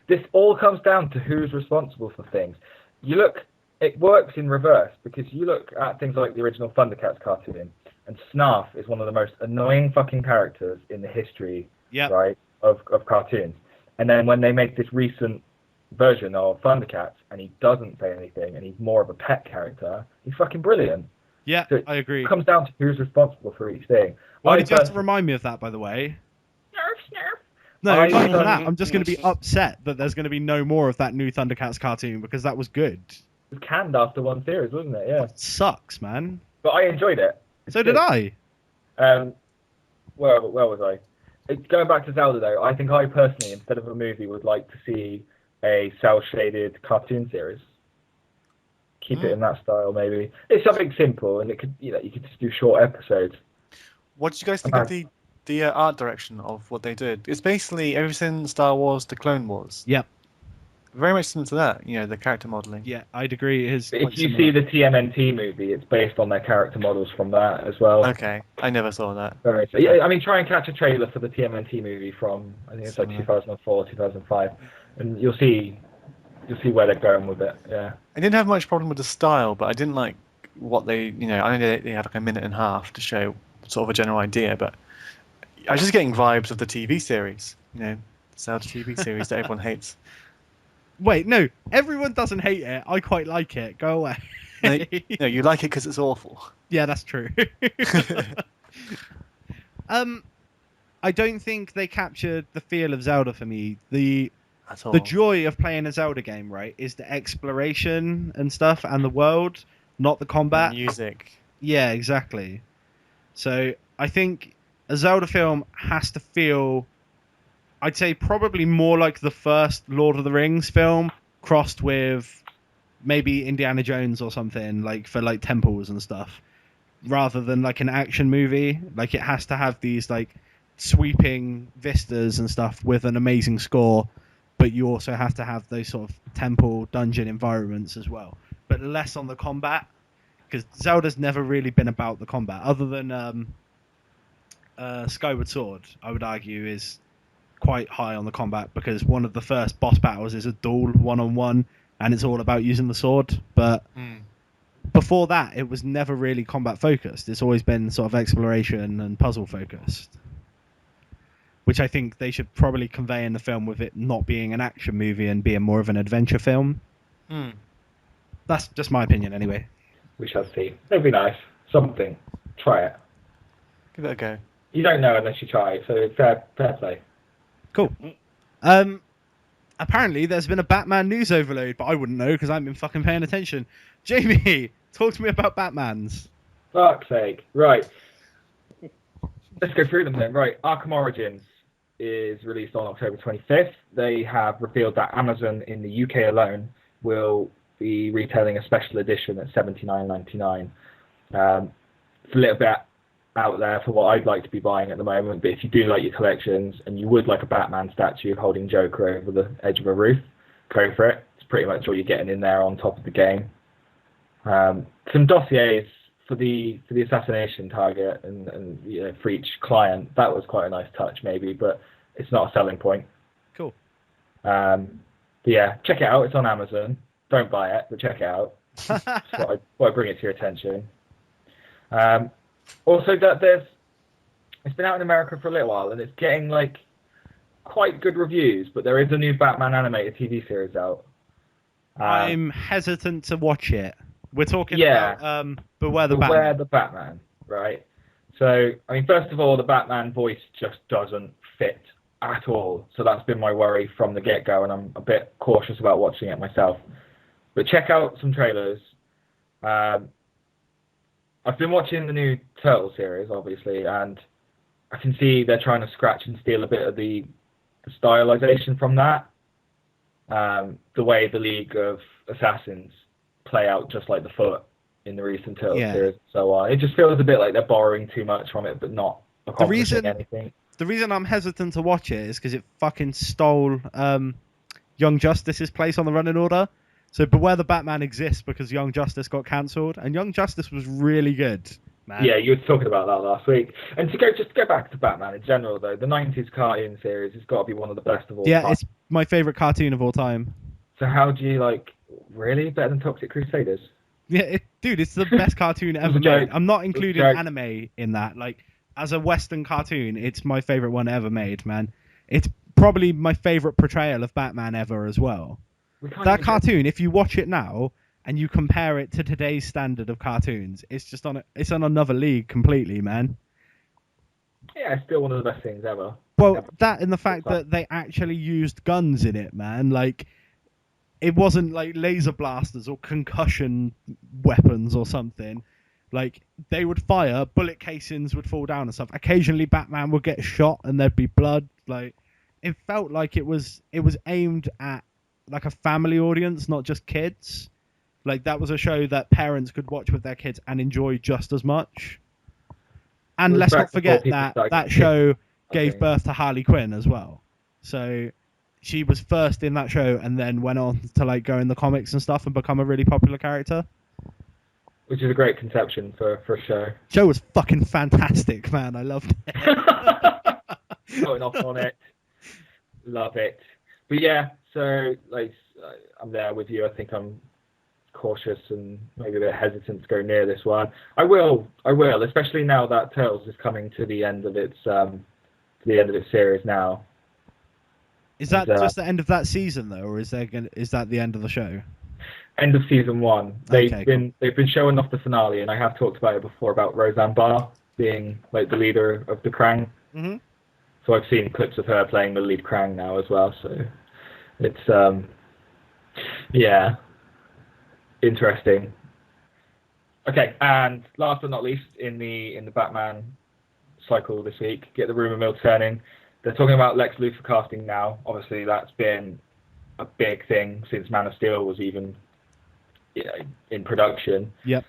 D: This all comes down to who's responsible for things. It works in reverse, because you look at things like the original Thundercats cartoon, and Snarf is one of the most annoying fucking characters in the history, right, of cartoons. And then when they make this recent version of Thundercats, and he doesn't say anything, and he's more of a pet character, he's fucking brilliant.
A: Yeah,
D: So
A: I agree.
D: It comes down to who's responsible for each thing.
A: Why did you have to remind me of that, by the way?
B: Snarf.
A: No, not even that. I'm just going to be upset that there's going to be no more of that new Thundercats cartoon because that was good.
D: It was canned after one series, wasn't it? Yeah.
A: It sucks, man.
D: But I enjoyed it.
A: So did I.
D: Where was I? Going back to Zelda, though, I think I personally, instead of a movie, would like to see a cel-shaded cartoon series. Keep it in that style, maybe. It's something simple, and it could, you could just do short episodes.
C: What did you guys think of the art direction of what they did? It's basically everything Star Wars to Clone Wars.
A: Yep.
C: Very much similar to that, the character modelling.
A: Yeah, I'd agree.
D: If you see the TMNT movie, it's based on their character models from that as well.
C: Okay, I never saw that.
D: Yeah, I mean, try and catch a trailer for the TMNT movie from, I think it's 2004, 2005, and you'll see where they're going with it. Yeah.
C: I didn't have much problem with the style, but I didn't like what they, I know they had a minute and a half to show sort of a general idea, but I was just getting vibes of the TV series, the Zelda TV series that everyone hates.
A: Wait, no, everyone doesn't hate it. I quite like it. Go away.
C: No, you like it because it's awful.
A: Yeah, that's true. I don't think they captured the feel of Zelda for me. The joy of playing a Zelda game, right, is the exploration and stuff and the world, not the combat.
C: The music.
A: Yeah, exactly. So I think a Zelda film has to feel, I'd say, probably more like the first Lord of the Rings film crossed with maybe Indiana Jones or something, for temples and stuff, rather than an action movie. It has to have these sweeping vistas and stuff with an amazing score, but you also have to have those sort of temple dungeon environments as well, but less on the combat, because Zelda's never really been about the combat, other than Skyward Sword, I would argue, is quite high on the combat, because one of the first boss battles is a duel 1-on-1, and it's all about using the sword. But before that, it was never really combat focused. It's always been sort of exploration and puzzle focused, which I think they should probably convey in the film, with it not being an action movie and being more of an adventure film. That's just my opinion anyway.
D: We shall see. It'd be nice. Something. Try it.
C: Give it a go.
D: You don't know unless you try, so fair play.
A: Cool. Apparently there's been a Batman news overload, but I wouldn't know because I haven't been fucking paying attention. Jamie, talk to me about Batmans.
D: Fuck's sake. Right. Let's go through them then. Right. Arkham Origins is released on October 25th. They have revealed that Amazon in the UK alone will be retailing a special edition at $79.99. It's a little bit out there for what I'd like to be buying at the moment, but if you do like your collections and you would like a Batman statue holding Joker over the edge of a roof, go for it. It's pretty much all you're getting in there on top of the game. Some dossiers for the assassination target and for each client. That was quite a nice touch, maybe, but it's not a selling point.
A: Cool.
D: But yeah, check it out. It's on Amazon. Don't buy it, but check it out. That's why I bring it to your attention. Also, that there's It's been out in America for a little while, and it's getting like quite good reviews. But there is a new Batman animated TV series out.
A: I'm hesitant to watch it. We're talking about Beware the
D: Batman, right? So, I mean, first of all, the Batman voice just doesn't fit at all. So that's been my worry from the get-go, and I'm a bit cautious about watching it myself. But check out some trailers. I've been watching the new Turtle series, obviously, and I can see they're trying to scratch and steal a bit of the stylization from that. The way the League of Assassins play out just like the Foot in the recent Turtle series. So it just feels a bit like they're borrowing too much from it, but not accomplishing anything.
A: The reason I'm hesitant to watch it is because it fucking stole Young Justice's place on the running order. So Beware the Batman exists because Young Justice got cancelled, and Young Justice was really good, man.
D: Yeah, you were talking about that last week. And to go back to Batman in general, though, the 90s cartoon series has got to be one of the best of all time.
A: Yeah, it's my favourite cartoon of all time.
D: So how do you, really? Better than Toxic Crusaders?
A: Yeah, dude, it's the best cartoon ever made. I'm not including anime in that. As a Western cartoon, it's my favourite one ever made, man. It's probably my favourite portrayal of Batman ever as well. That cartoon, if you watch it now and you compare it to today's standard of cartoons, it's on another league completely, man.
D: Yeah, it's still one of the best things ever.
A: Well, that and the fact that they actually used guns in it, man. It wasn't like laser blasters or concussion weapons or something. They would fire, bullet casings would fall down and stuff. Occasionally, Batman would get shot and there'd be blood. It felt like it was aimed at a family audience, not just kids. That was a show that parents could watch with their kids and enjoy just as much. And let's not forget that show gave birth to Harley Quinn as well. So she was first in that show and then went on to go in the comics and stuff and become a really popular character.
D: Which is a great conception for a show.
A: Show was fucking fantastic, man. I loved it.
D: Going off on it. Love it. But yeah, so I'm there with you. I think I'm cautious and maybe a bit hesitant to go near this one. I will, especially now that Turtles is coming to the end of its series now.
A: Is that just the end of that season though, or is that the end of the show?
D: End of season 1. They've been showing off the finale, and I have talked about it before about Roseanne Barr being the leader of the Krang.
A: Mm-hmm.
D: So I've seen clips of her playing the lead Krang now as well. So it's interesting. Okay, and last but not least, in the Batman cycle this week, get the rumor mill turning. They're talking about Lex Luthor casting now. Obviously, that's been a big thing since Man of Steel was even in production.
A: Yep.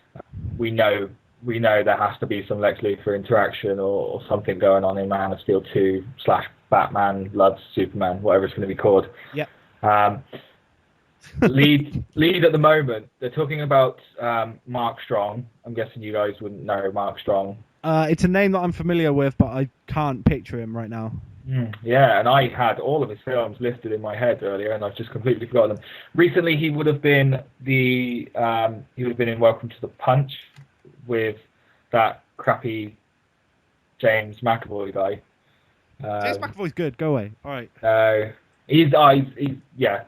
D: We know there has to be some Lex Luthor interaction or something going on in Man of Steel 2 / Batman loves Superman, whatever it's going to be called.
A: Yep.
D: Lead at the moment, they're talking about Mark Strong. I'm guessing you guys wouldn't know Mark Strong.
A: It's a name that I'm familiar with, but I can't picture him right now.
D: Yeah, and I had all of his films listed in my head earlier, and I've just completely forgotten them. Recently, he would have been in Welcome to the Punch with that crappy James McAvoy guy.
A: James McAvoy's good. Go away. All right.
D: He's yeah.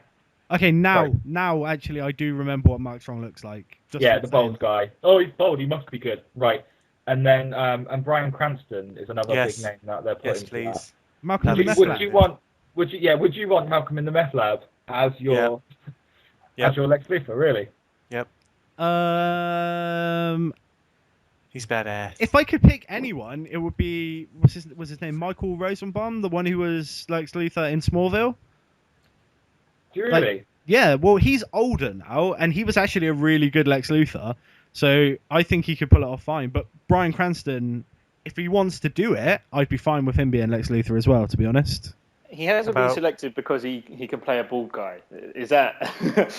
A: Okay, now actually I do remember what Mark Strong looks like.
D: The bald guy. Oh, he's bald. He must be good. Right. And then and Bryan Cranston is another big name that they're putting.
C: Yes, please.
A: Malcolm in the Meth
D: Lab. Would you want Malcolm in the Meth Lab as your as your Lex Luthor, really?
C: Yep. He's badass.
A: If I could pick anyone, it would be was his name Michael Rosenbaum, the one who was Lex Luthor in Smallville.
D: Do you really?
A: Yeah, well, he's older now, and he was actually a really good Lex Luthor, so I think he could pull it off fine. But Bryan Cranston, if he wants to do it, I'd be fine with him being Lex Luthor as well, to be honest.
B: He hasn't been selected because he can play a bald guy. Is that?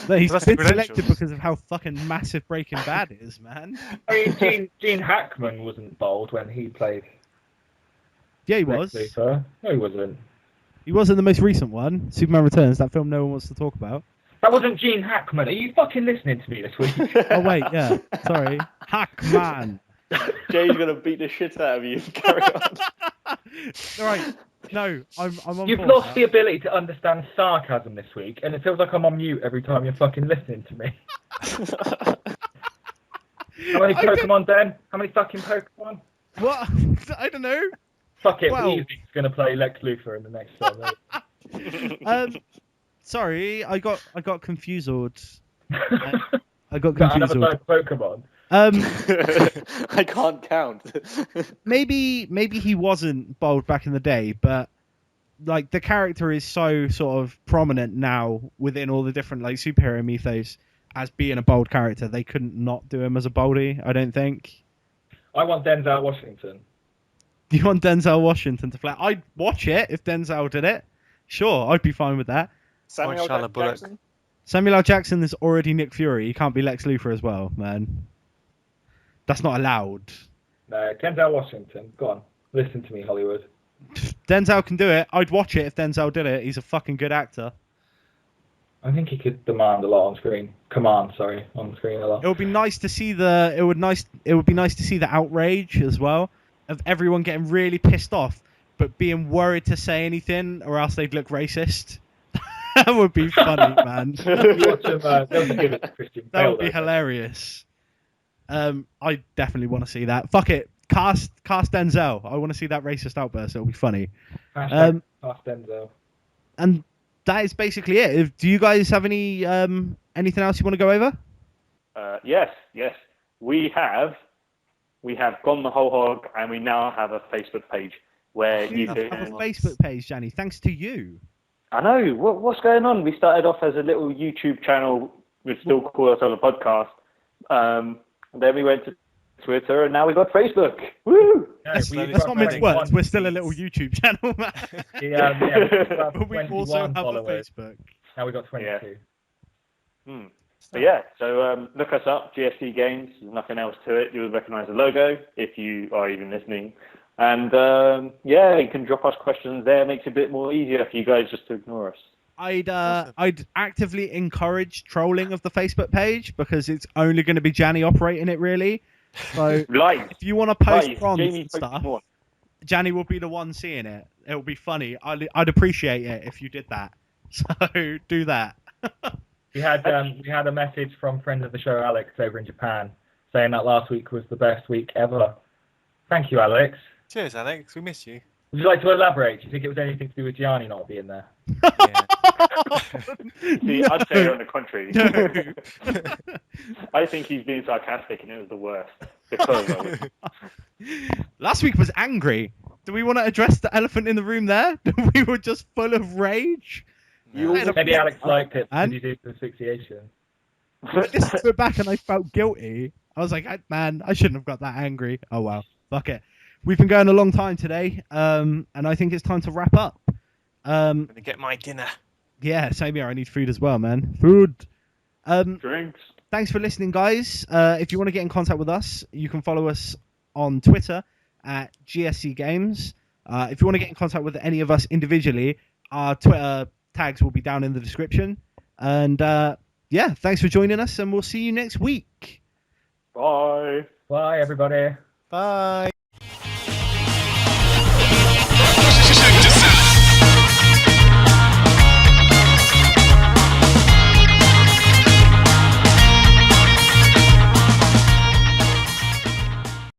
A: No, he's been selected because of how fucking massive Breaking Bad is, man.
D: I mean, Gene Hackman wasn't bald when he played.
A: Yeah, he was.
D: Lex Luthor. No, he wasn't.
A: He was in the most recent one, Superman Returns, that film no one wants to talk about.
D: That wasn't Gene Hackman. Are you fucking listening to me this week?
A: Oh, wait, yeah. Sorry. Hackman.
B: Jay's going to beat the shit out of you. Carry on.
A: Right. No, I'm on
D: You've
A: board
D: lost
A: now.
D: the ability to understand sarcasm this week, and it feels like I'm on mute every time you're fucking listening to me. How many Pokemon, Ben? How many fucking Pokemon?
A: What? I don't know.
D: Fuck it,
A: Well.
D: Weezy's going to play Lex Luthor in the next one.
A: Sorry, I got confused. I got
D: Another
A: confused.
D: like Pokemon.
B: I can't count.
A: Maybe he wasn't bold back in the day, but like the character is so sort of prominent now within all the different like superhero mythos as being a bold character. They couldn't not do him as a boldie, I don't think.
D: I want Denzel Washington.
A: Do you want Denzel Washington to play? I'd watch it if Denzel did it. Sure, I'd be fine with that.
B: Samuel
C: Charlotte Bullock.
B: Jackson?
A: Samuel L. Jackson is already Nick Fury. He can't be Lex Luthor as well, man. That's not allowed.
D: No, Denzel Washington. Go on. Listen to me, Hollywood.
A: Denzel can do it. I'd watch it if Denzel did it. He's a fucking good actor.
D: I think he could demand a lot on screen. On screen a lot.
A: It would be nice to see the outrage as well of everyone getting really pissed off, but being worried to say anything or else they'd look racist. That would be funny, man. That would be hilarious. I definitely want to see that. Fuck it. Cast Denzel. I want to see that racist outburst. It'll be funny.
D: Cast Denzel.
A: And that is basically it. Do you guys have any anything else you want to go over?
B: Yes. We have gone the whole hog, and we now have a Facebook page where you
A: have
B: can
A: a Facebook page, Gianni. Thanks to you.
B: I know. What's going on? We started off as a little YouTube channel. We'd still call ourselves a podcast. Then we went to Twitter, and now we've got Facebook. Woo!
A: Let's not mince words. We're still a little YouTube channel, man. But we also have
D: followers.
A: a Facebook.
D: Now we've got 22.
B: Yeah. But yeah, so look us up, GSC Games. There's nothing else to it. You'll recognise the logo if you are even listening. And you can drop us questions there. It makes it a bit more easier for you guys just to ignore us.
A: I'd actively encourage trolling of the Facebook page because it's only going to be Gianni operating it, really. So if you want to post bronze and stuff, Gianni will be the one seeing it. It'll be funny. I'd appreciate it if you did that. So do that.
D: We had a message from friend of the show Alex over in Japan saying that last week was the best week ever. Thank you, Alex.
C: Cheers, Alex. We miss you.
D: Would you like to elaborate? Do you think it was anything to do with Gianni not being there?
C: Yeah.
B: See, I'd say on the contrary.
A: No.
B: I think he's being sarcastic, and it was the worst. Because
A: Last week was angry. Do we want to address the elephant in the room there? We were just full of rage.
D: Maybe Alex liked it because you did the asphyxiation.
A: I listened to it back and I felt guilty. I was like, man, I shouldn't have got that angry. Oh well, fuck it. We've been going a long time today, and I think it's time to wrap up.
C: I'm gonna get my dinner.
A: Yeah, same here. I need food as well, man. Food.
B: drinks.
A: Thanks for listening, guys. If you want to get in contact with us, you can follow us on Twitter at GSC Games. If you want to get in contact with any of us individually, our Twitter tags will be down in the description. And thanks for joining us, and we'll see you next week.
B: Bye.
D: Bye, everybody.
C: Bye.